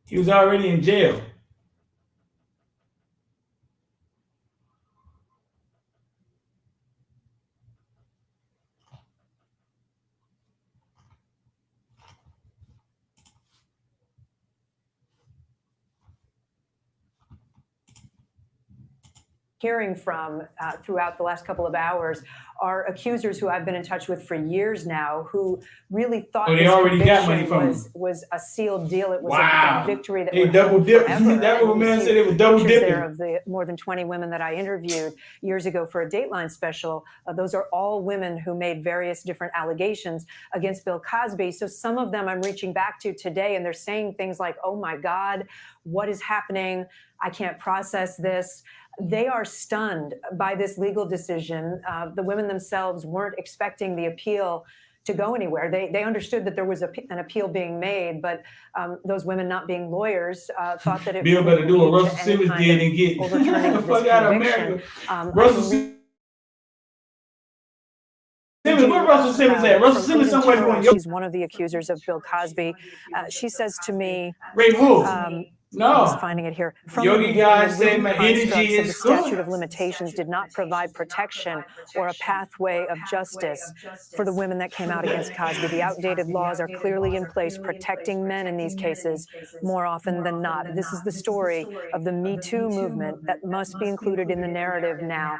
[SPEAKER 1] He was already in jail.
[SPEAKER 8] Hearing from throughout the last couple of hours are accusers who I've been in touch with for years now, who really thought
[SPEAKER 1] they
[SPEAKER 8] this
[SPEAKER 1] already got money from
[SPEAKER 8] was a sealed deal. It was
[SPEAKER 1] wow.
[SPEAKER 8] a victory that
[SPEAKER 1] they
[SPEAKER 8] would
[SPEAKER 1] double dipped.
[SPEAKER 8] forever.
[SPEAKER 1] That what man said, they were double dipping.
[SPEAKER 8] There of the more than 20 women that I interviewed years ago for a Dateline special. Those are all women who made various different allegations against Bill Cosby. So some of them I'm reaching back to today, and they're saying things like, "Oh my God, what is happening? I can't process this." They are stunned by this legal decision. The women themselves weren't expecting the appeal to go anywhere. They understood that there was an appeal being made, but those women, not being lawyers, thought that it
[SPEAKER 1] Bill better do what Russell Simmons did and get
[SPEAKER 8] overturning
[SPEAKER 1] the fuck out of America. Russell Simmons, where Russell Simmons at? Russell Simmons somewhere going.
[SPEAKER 8] She's one of the accusers of Bill Cosby. She says to me,
[SPEAKER 1] Ray who?
[SPEAKER 8] I'm just
[SPEAKER 1] No,
[SPEAKER 8] finding it here. From
[SPEAKER 1] yogi
[SPEAKER 8] the
[SPEAKER 1] guys say
[SPEAKER 8] written
[SPEAKER 1] my
[SPEAKER 8] constructs
[SPEAKER 1] energy
[SPEAKER 8] of the
[SPEAKER 1] is
[SPEAKER 8] statute
[SPEAKER 1] good.
[SPEAKER 8] of limitations did not provide protection or a pathway of justice for the women that came out against Cosby. The outdated laws are clearly in place, protecting men in these cases more often than not. This is the story of the Me Too movement that must be included in the narrative now.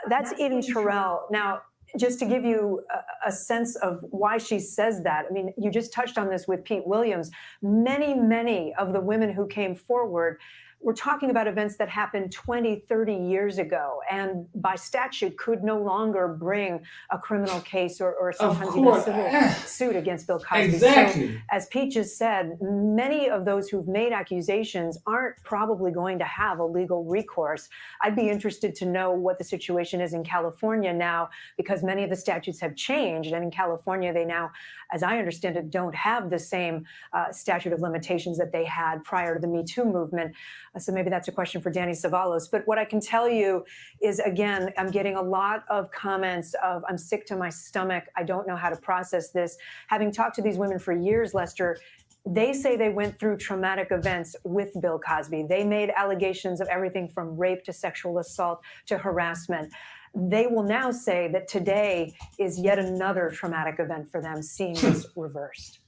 [SPEAKER 8] That's Eden Terrell. Now, just to give you a sense of why she says that, I mean, you just touched on this with Pete Williams. Many of the women who came forward were talking about events that happened 20, 30 years ago, and by statute could no longer bring a criminal case or sometimes even a civil suit against Bill Cosby.
[SPEAKER 1] Exactly.
[SPEAKER 8] So, as Pete just said, many of those who've made accusations aren't probably going to have a legal recourse. I'd be interested to know what the situation is in California now, because many of the statutes have changed, and in California they now, as I understand it, don't have the same statute of limitations that they had prior to the Me Too movement. So maybe that's a question for Danny Savalos. But what I can tell you is, again, I'm getting a lot of comments of, I'm sick to my stomach, I don't know how to process this. Having talked to these women for years, Lester, they say they went through traumatic events with Bill Cosby. They made allegations of everything from rape to sexual assault to harassment. They will now say that today is yet another traumatic event for them, seeing this reversed.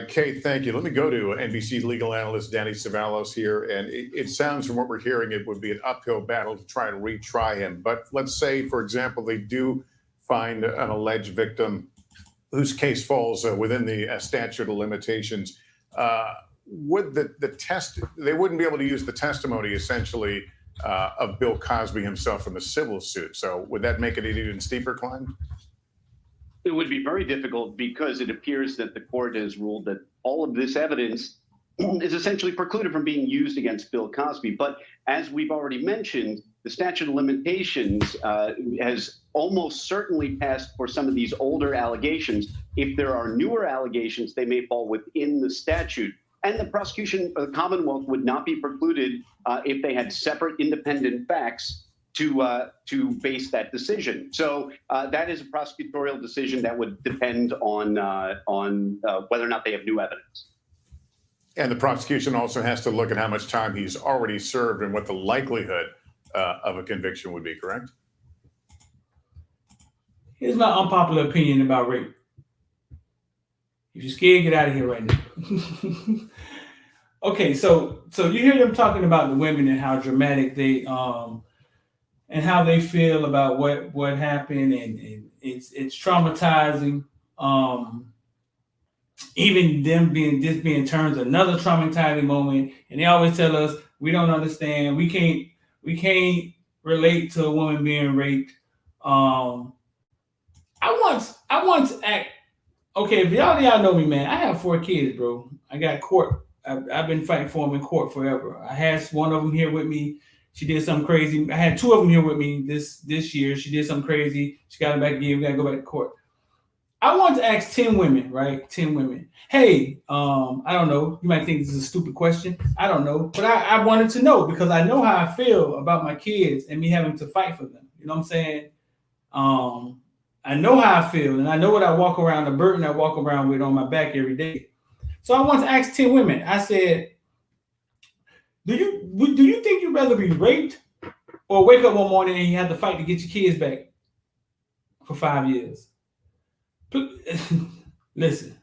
[SPEAKER 6] Kate, thank you. Let me go to NBC legal analyst Danny Savalos here. And it sounds from what we're hearing, it would be an uphill battle to try and retry him. But let's say, for example, they do find an alleged victim whose case falls within the statute of limitations. Would the test, they wouldn't be able to use the testimony essentially of Bill Cosby himself in the civil suit. So would that make it an even steeper climb?
[SPEAKER 9] It would be very difficult because it appears that the court has ruled that all of this evidence is essentially precluded from being used against Bill Cosby. But as we've already mentioned, the statute of limitations has almost certainly passed for some of these older allegations. If there are newer allegations, they may fall within the statute. And the prosecution of the Commonwealth would not be precluded if they had separate independent facts to base that decision. So that is a prosecutorial decision that would depend on whether or not they have new evidence.
[SPEAKER 6] And the prosecution also has to look at how much time he's already served and what the likelihood of a conviction would be, correct?
[SPEAKER 1] Here's my unpopular opinion about rape. If you're scared, get out of here right now. Okay, so you hear them talking about the women and how dramatic they and how they feel about what happened, and it's traumatizing. Even them being turned to another traumatizing moment, and they always tell us we don't understand, we can't relate to a woman being raped. I once act. Okay, if y'all know me, man, I have 4 kids, bro. I got court. I've been fighting for them in court forever. I had one of them here with me. She did something crazy. I had 2 of them here with me this year. She did something crazy. She got it back again. We got to go back to court. I want to ask 10 women, right? 10 women. Hey, I don't know. You might think this is a stupid question. I don't know. But I wanted to know because I know how I feel about my kids and me having to fight for them. You know what I'm saying? I know how I feel, and I know what I walk around, the burden I walk around with on my back every day. So I want to ask 10 women. I said, do you think you'd rather be raped or wake up one morning and you have to fight to get your kids back for 5 years? Listen.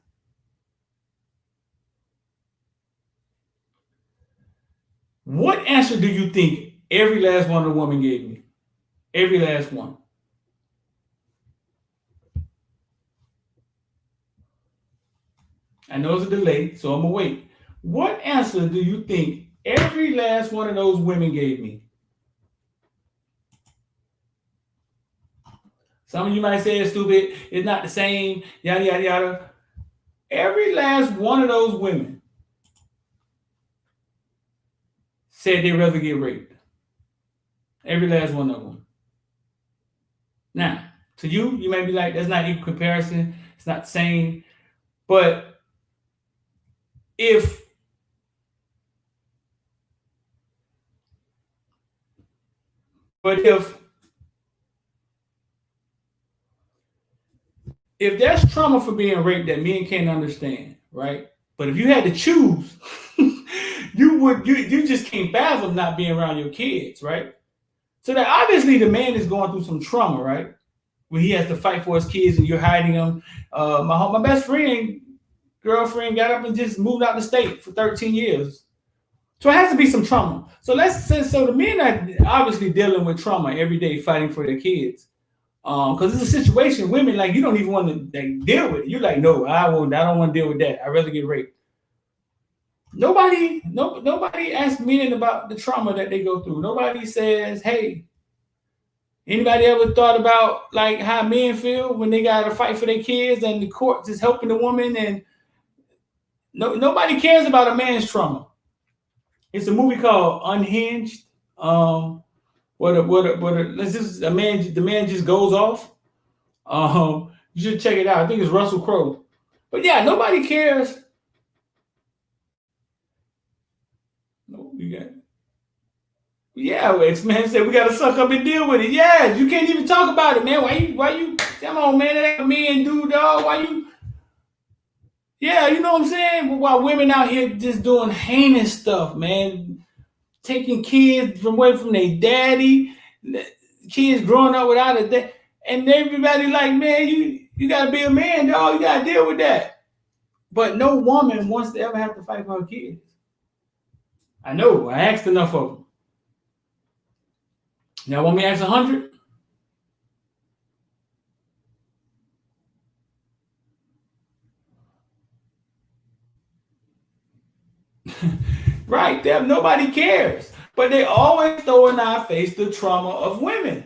[SPEAKER 1] What answer do you think every last one of the women gave me? Every last one. I know it's a delay, so I'm going to wait. What answer do you think every last one of those women gave me? Some of you might say it's stupid, it's not the same, yada, yada, yada. Every last one of those women said they'd rather get raped. Every last one of them. Now, to you, you may be like, that's not equal comparison, it's not the same, but if there's trauma for being raped that men can't understand, right? But if you had to choose, you just can't fathom not being around your kids, right? So that obviously the man is going through some trauma, right? When he has to fight for his kids and you're hiding them. My best friend, girlfriend got up and just moved out the state for 13 years. So it has to be some trauma. So so the men are obviously dealing with trauma every day, fighting for their kids. Because it's a situation, women like you don't even want to like, deal with it. You're like, no, I don't want to deal with that. I'd rather get raped. Nobody asks men about the trauma that they go through. Nobody says, hey, anybody ever thought about like how men feel when they got to fight for their kids and the court just helping the woman and nobody cares about a man's trauma. It's a movie called Unhinged. Let's just the man just goes off. You should check it out. I think it's Russell Crowe. But yeah, nobody cares. No, we got. Yeah, X-Man said we gotta suck up and deal with it. Yeah, you can't even talk about it, man. Why you come on, man, that ain't a man do, dog. Why you yeah, you know what I'm saying? While women out here just doing heinous stuff, man. Taking kids away from their daddy, kids growing up without a dad. And everybody like, man, you gotta be a man, dog. You gotta deal with that. But no woman wants to ever have to fight for her kids. I know, I asked enough of them. Now want me to ask 100? Right, nobody cares. But they always throw in our face the trauma of women.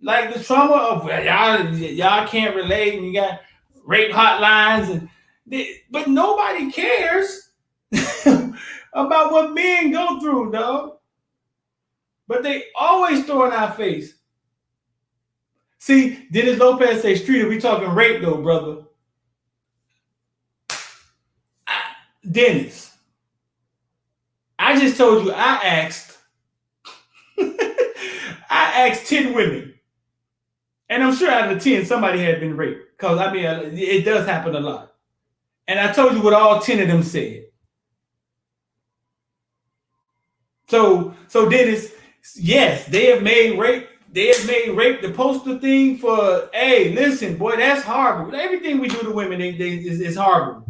[SPEAKER 1] Like the trauma of y'all can't relate and you got rape hotlines but nobody cares about what men go through, dog. But they always throw in our face. See, Dennis Lopez say, Streeter, we talking rape though, brother. Dennis, I just told you I asked 10 women. And I'm sure out of the 10, somebody had been raped. Because, I mean, it does happen a lot. And I told you what all 10 of them said. So Dennis, yes, they have made rape the poster thing for, hey, listen, boy, that's horrible. Everything we do to women is horrible.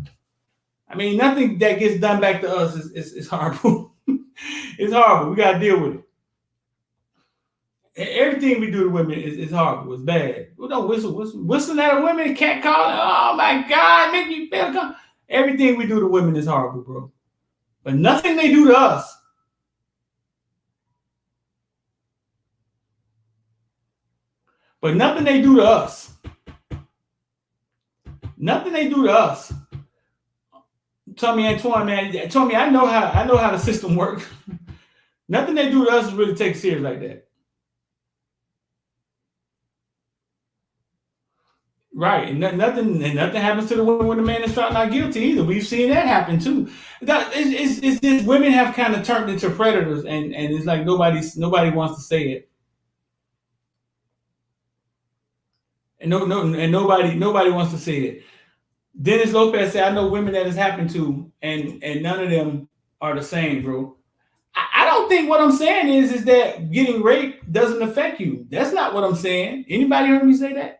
[SPEAKER 1] I mean, nothing that gets done back to us is horrible. It's horrible. We got to deal with it. Everything we do to women is horrible. It's bad. We don't whistling at a woman, cat calling. Oh my God, make me feel calm. Everything we do to women is horrible, bro. But nothing they do to us. Nothing they do to us. Tell me, Antoine, man. Tell me, I know how the system works. Nothing they do to us is really taken serious like that. Right, and nothing happens to the woman when the man is found not guilty either. We've seen that happen too. It's just women have kind of turned into predators, and it's like nobody wants to say it, and nobody wants to say it. Dennis Lopez said, "I know women that has happened to, and none of them are the same, bro." I don't think what I'm saying is that getting raped doesn't affect you. That's not what I'm saying. Anybody heard me say that?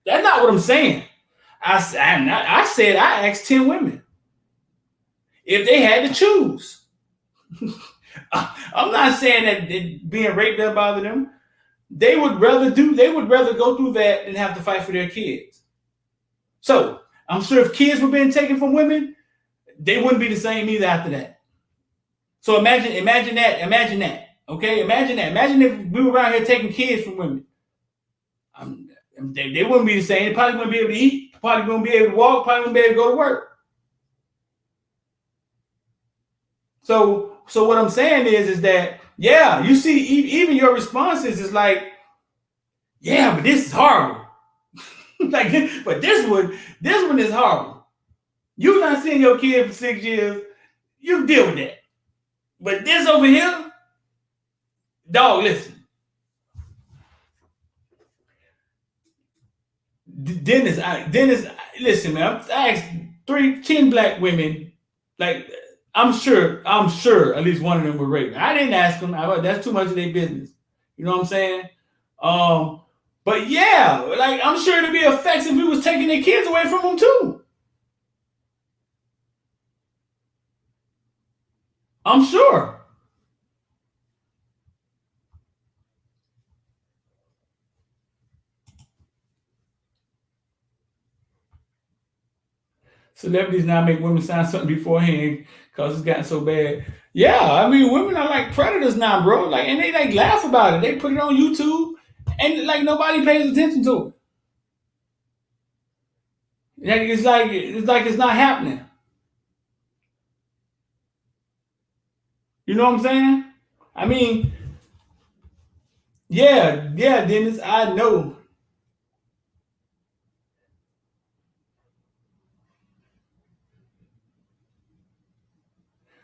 [SPEAKER 1] That's not what I'm saying. I said I asked 10 women if they had to choose. I'm not saying that being raped doesn't bother them. They would rather go through that than have to fight for their kids. So I'm sure if kids were being taken from women, they wouldn't be the same either after that. So imagine that. Okay, imagine that. Imagine if we were around here taking kids from women. They wouldn't be the same. They probably wouldn't be able to eat. Probably wouldn't be able to walk. Probably wouldn't be able to go to work. So what I'm saying is that, yeah, you see, even your responses is like, yeah, but this is horrible. But this one is horrible. You not seeing your kid for 6 years, you deal with that. But this over here, dog, listen. Dennis, listen, man. I asked 10 black women, like I'm sure at least one of them were raped. I didn't ask them. That's too much of their business. You know what I'm saying? But yeah, like I'm sure it'd be effects if we was taking their kids away from them too. I'm sure. Celebrities now make women sign something beforehand because it's gotten so bad. Yeah, I mean, women are like predators now, bro. Like, and they like laugh about it. They put it on YouTube, and like nobody pays attention to it. Like, it's not happening. You know what I'm saying? I mean, yeah, Dennis, I know.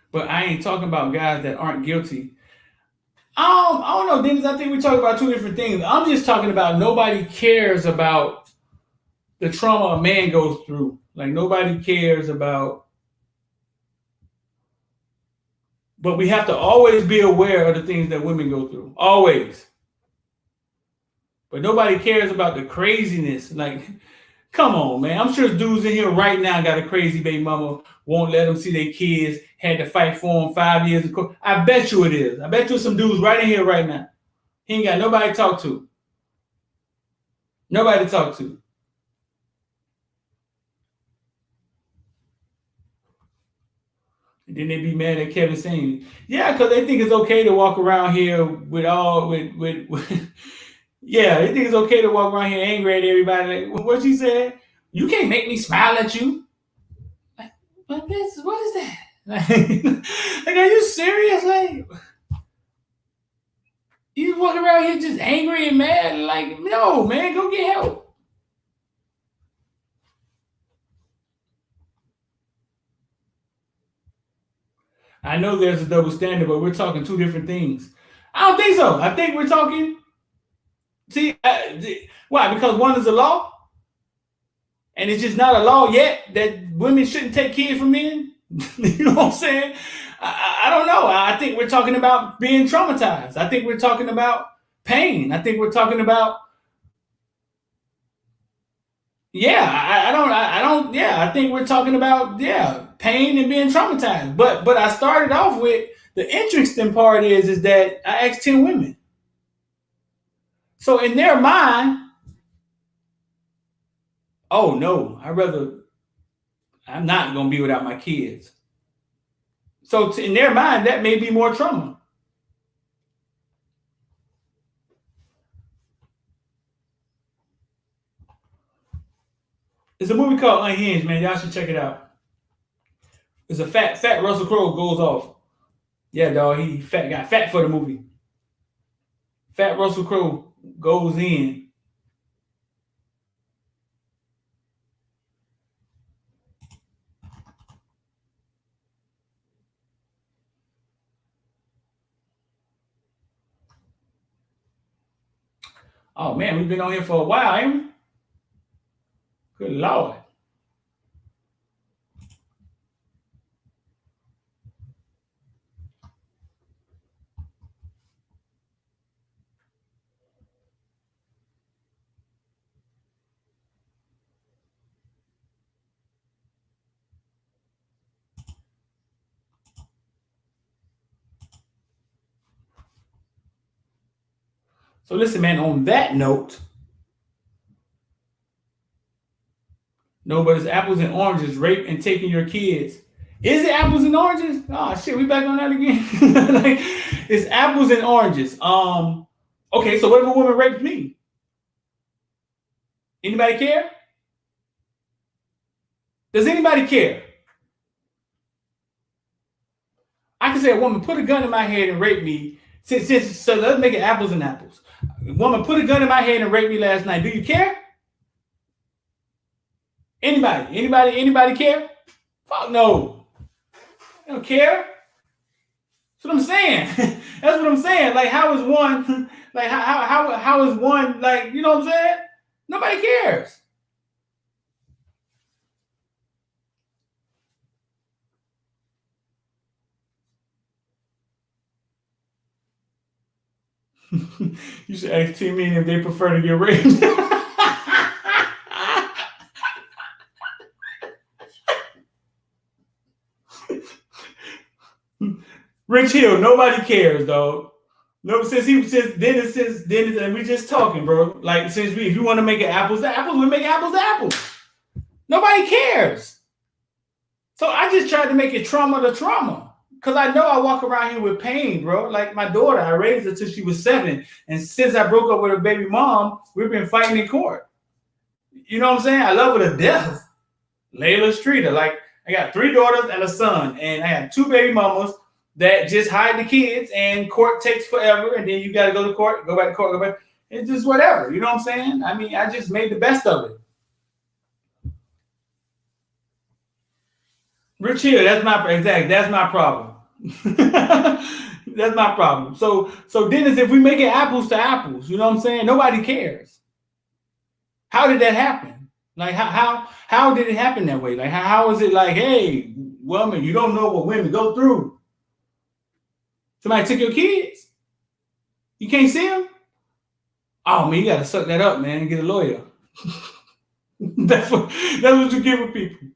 [SPEAKER 1] But I ain't talking about guys that aren't guilty. I don't know, Dennis. I think we talk about two different things. I'm just talking about nobody cares about the trauma a man goes through. Like nobody cares about. But we have to always be aware of the things that women go through. Always. But nobody cares about the craziness. Like, come on, man. I'm sure dudes in here right now got a crazy baby mama, won't let them see their kids, had to fight for them 5 years ago. I bet you it is. I bet you some dudes right in here right now. He ain't got nobody to talk to. Nobody to talk to. And then they be mad at Kevin saying, yeah, because they think it's okay to walk around here with yeah, they think it's okay to walk around here angry at everybody. Like, what you said? You can't make me smile at you. Like, what is that? Like, are you serious? Like, you walk around here just angry and mad? Like, no, man, go get help. I know there's a double standard, but we're talking two different things. I don't think so. I think we're talking. See, why? Because one is a law, and it's just not a law yet that women shouldn't take kids from men. You know what I'm saying? I don't know. I think we're talking about being traumatized. I think we're talking about pain. I think we're talking about. Yeah, I think we're talking about pain and being traumatized. But I started off with the interesting part is that I asked 10 women. So in their mind, oh no, I'm not gonna be without my kids. So in their mind, that may be more trauma. It's a movie called Unhinged, man. Y'all should check it out. It's a fat Russell Crowe goes off. Yeah, dog, he got fat for the movie. Fat Russell Crowe goes in. Oh man, we've been on here for a while, ain't we? Good Lord. So listen, man, on that note, no, but it's apples and oranges, rape and taking your kids. Is it apples and oranges? Oh shit, we back on that again. Like, it's apples and oranges. Okay, so what if a woman raped me? Anybody care? Does anybody care? I can say a woman put a gun in my head and rape me. So let's make it apples and apples. A woman put a gun in my head and raped me last night. Do you care? Anybody care? Fuck no. I don't care. That's what I'm saying. That's what I'm saying. Like, how is one? Like, how is one? Like, you know what I'm saying? Nobody cares. You should ask Team Mean if they prefer to get raped. Rich Hill, nobody cares, dog. No, since Dennis, and we just talking, bro. Like if you want to make it apples to apples, we make apples to apples. Nobody cares. So I just tried to make it trauma to trauma. Cause I know I walk around here with pain, bro. Like my daughter, I raised her till she was 7. And since I broke up with her baby mom, we've been fighting in court. You know what I'm saying? I love her to death. Layla Streeter. Like I got 3 daughters and a son. And I have 2 baby mamas that just hide the kids, and court takes forever, and then you got to go to court, go back to court, go back. It's just whatever. You know what I'm saying? I mean, I just made the best of it. Rich Hill, that's my problem. That's my problem. So Dennis, if we make it apples to apples, you know what I'm saying? Nobody cares. How did that happen? Like how did it happen that way? Like how is it like, hey, woman, you don't know what women go through. Somebody took your kids? You can't see them? Oh man, you gotta suck that up, man, and get a lawyer. that's what you give with people.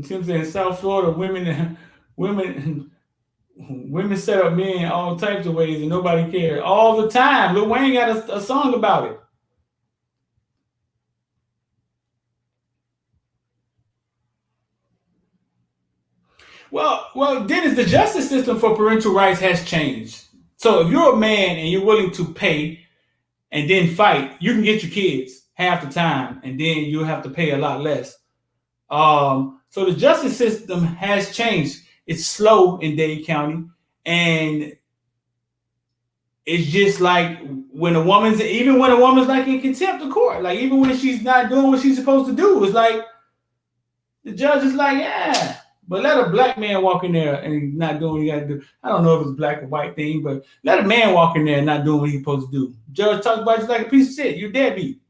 [SPEAKER 1] Tim said in South Florida, women set up men all types of ways and nobody cares. All the time. Lil Wayne got a song about it. Well, Dennis, the justice system for parental rights has changed. So if you're a man and you're willing to pay and then fight, you can get your kids half the time, and then you'll have to pay a lot less. So the justice system has changed. It's slow in Dade County, and it's just like when a woman's like in contempt of court, like even when she's not doing what she's supposed to do, it's like the judge is like, yeah. But let a black man walk in there and not doing what he got to do. I don't know if it's a black or white thing, but let a man walk in there and not doing what he's supposed to do. Judge talks about you like a piece of shit. You're deadbeat.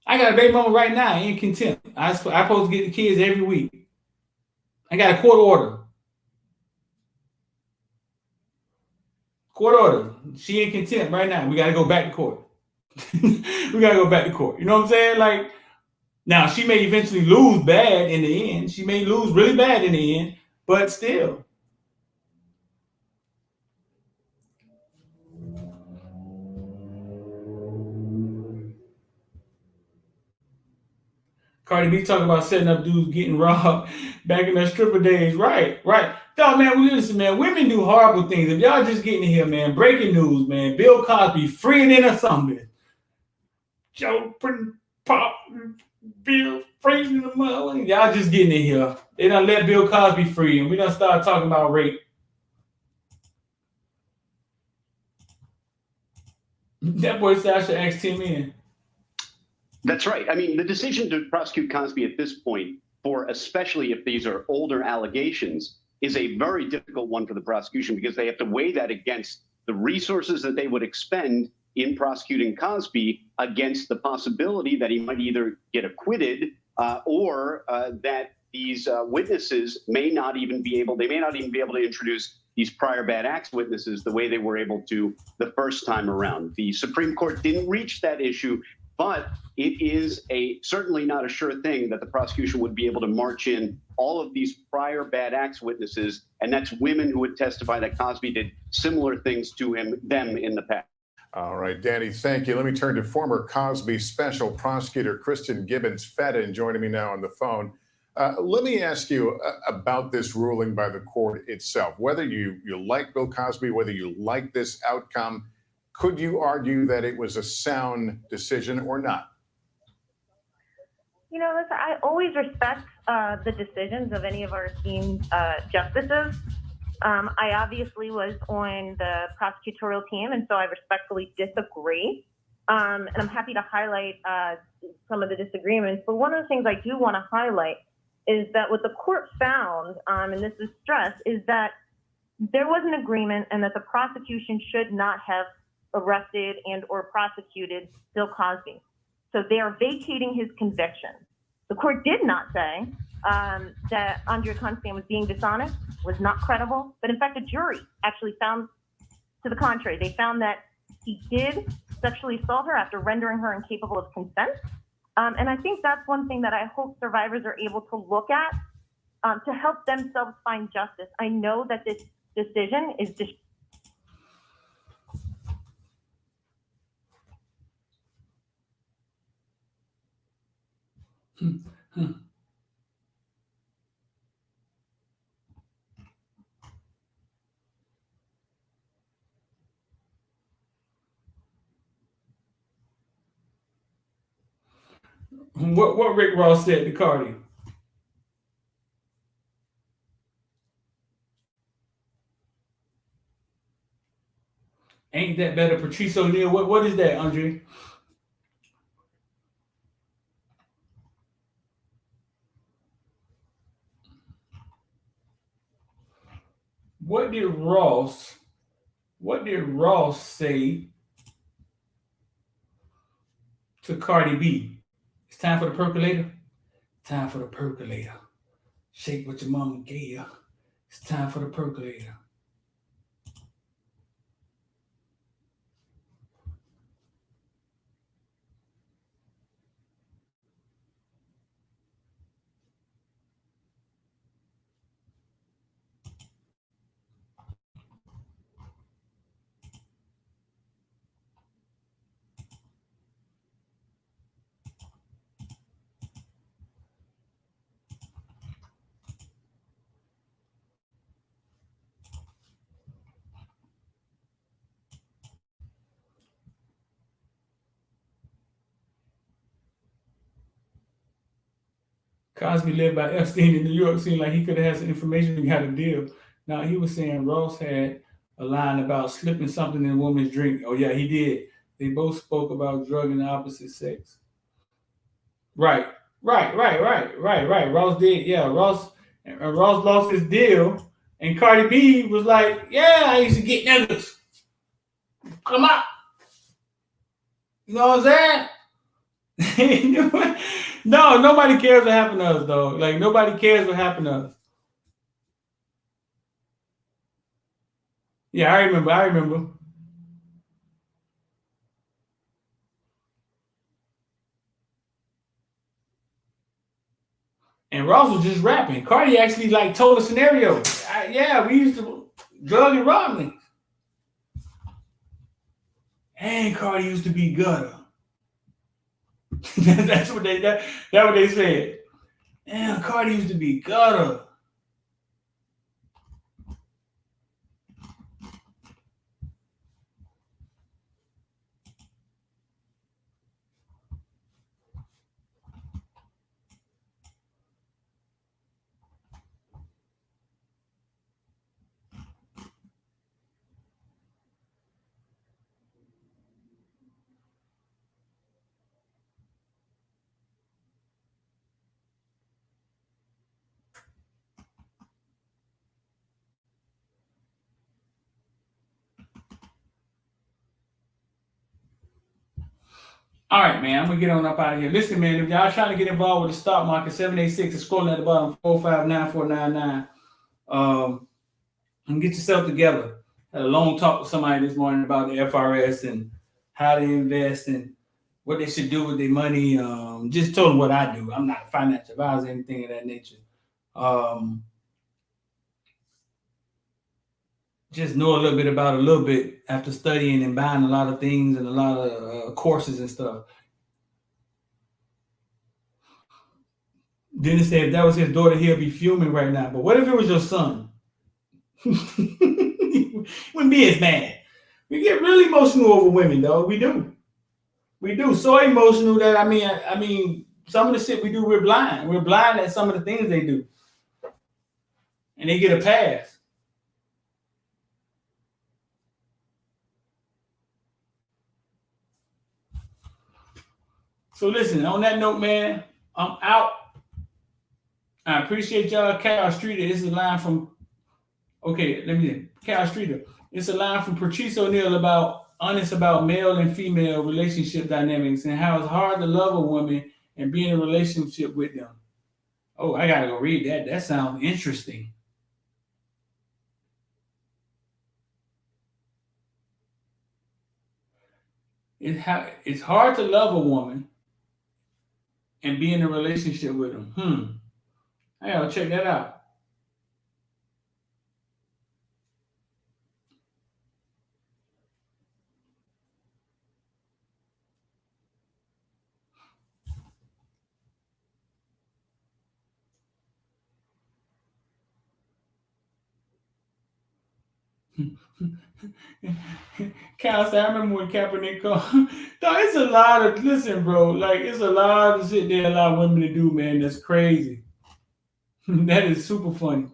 [SPEAKER 1] I got a baby mama right now in contempt. I'm supposed to get the kids every week. I got a court order. Court order. She in contempt right now. We got to go back to court. We got to go back to court. You know what I'm saying? Like, now, she may eventually lose bad in the end. She may lose really bad in the end, but still. Cardi B talking about setting up dudes getting robbed back in their stripper days. Right. Dog, man, listen, man, women do horrible things. If y'all just getting in here, man, breaking news, man, Bill Cosby freeing in or something. Joe Pop, Bill freezing the mother. Y'all just getting in here. They done let Bill Cosby free, and we done start talking about rape. That boy said I should ask Tim in.
[SPEAKER 9] That's right. I mean, the decision to prosecute Cosby at this point, for especially if these are older allegations, is a very difficult one for the prosecution because they have to weigh that against the resources that they would expend in prosecuting Cosby against the possibility that he might either get acquitted or that these witnesses may not even be able to introduce these prior bad acts witnesses the way they were able to the first time around. The Supreme Court didn't reach that issue, but it is certainly not a sure thing that the prosecution would be able to march in all of these prior bad acts witnesses, and that's women who would testify that Cosby did similar things to them in the past.
[SPEAKER 6] All right, Danny, thank you. Let me turn to former Cosby special prosecutor Kristen Gibbons-Fedden joining me now on the phone. Let me ask you about this ruling by the court itself. Whether you like Bill Cosby, whether you like this outcome, could you argue that it was a sound decision or not?
[SPEAKER 10] You know, listen, I always respect the decisions of any of our esteemed justices. I obviously was on the prosecutorial team, and so I respectfully disagree. And I'm happy to highlight some of the disagreements. But one of the things I do want to highlight is that what the court found, and this is stressed, is that there was an agreement and that the prosecution should not have arrested and or prosecuted Bill Cosby. So they are vacating his conviction. The court did not say that Andrea Constand was being dishonest, was not credible, but in fact, a jury actually found to the contrary. They found that he did sexually assault her after rendering her incapable of consent. And I think that's one thing that I hope survivors are able to look at to help themselves find justice. I know that this decision is just
[SPEAKER 1] What Rick Ross said to Cardi? Ain't that better, Patrice O'Neal? What is that, Andre? What did Ross say to Cardi B? It's time for the percolator. Time for the percolator. Shake what your mama gave you. It's time for the percolator. Cosby lived by Epstein in New York. Seemed like he could have had some information and got a deal. Now, he was saying Ross had a line about slipping something in a woman's drink. Oh, yeah, he did. They both spoke about drug and the opposite sex. Right. Ross did. Yeah, Ross lost his deal. And Cardi B was like, yeah, I used to get niggas. Come on. You know what I'm saying? No, nobody cares what happened to us, though. Like, nobody cares what happened to us. Yeah, I remember. And Ross was just rapping. Cardi actually, like, told a scenario. Yeah, we used to drug and rob niggas. And Cardi used to be gutter. That's what they said. Yeah, Cardi used to be gutter. All right, man, I'm going to get on up out of here. Listen, man, if y'all trying to get involved with the stock market, 786 is scrolling at the bottom, 459-499. And get yourself together. Had a long talk with somebody this morning about the FRS and how they invest and what they should do with their money. Just told them what I do. I'm not a financial advisor or anything of that nature. Just know a little bit about a little bit after studying and buying a lot of things and a lot of courses and stuff. Dennis said if that was his daughter, he'll be fuming right now. But what if it was your son? Wouldn't be as mad. We get really emotional over women, though. We do. So emotional that I mean, some of the shit we do, we're blind. We're blind at some of the things they do, and they get a pass. So listen, on that note, man, I'm out. I appreciate y'all. Carol Streeter. This is a line from. Okay, let me. Carol Streeter. It's a line from Patrice O'Neal about honest about male and female relationship dynamics and how it's hard to love a woman and be in a relationship with them. Oh, I gotta go read that. That sounds interesting. It's hard to love a woman and be in a relationship with them. I gotta check that out. Cal said, I remember when Kaepernick called. No, it's a lot of listen, bro. Like it's a lot to sit there, a lot of women to do, man. That's crazy. That is super funny.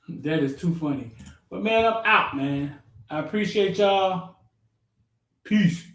[SPEAKER 1] That is too funny. But man, I'm out, man. I appreciate y'all. Peace.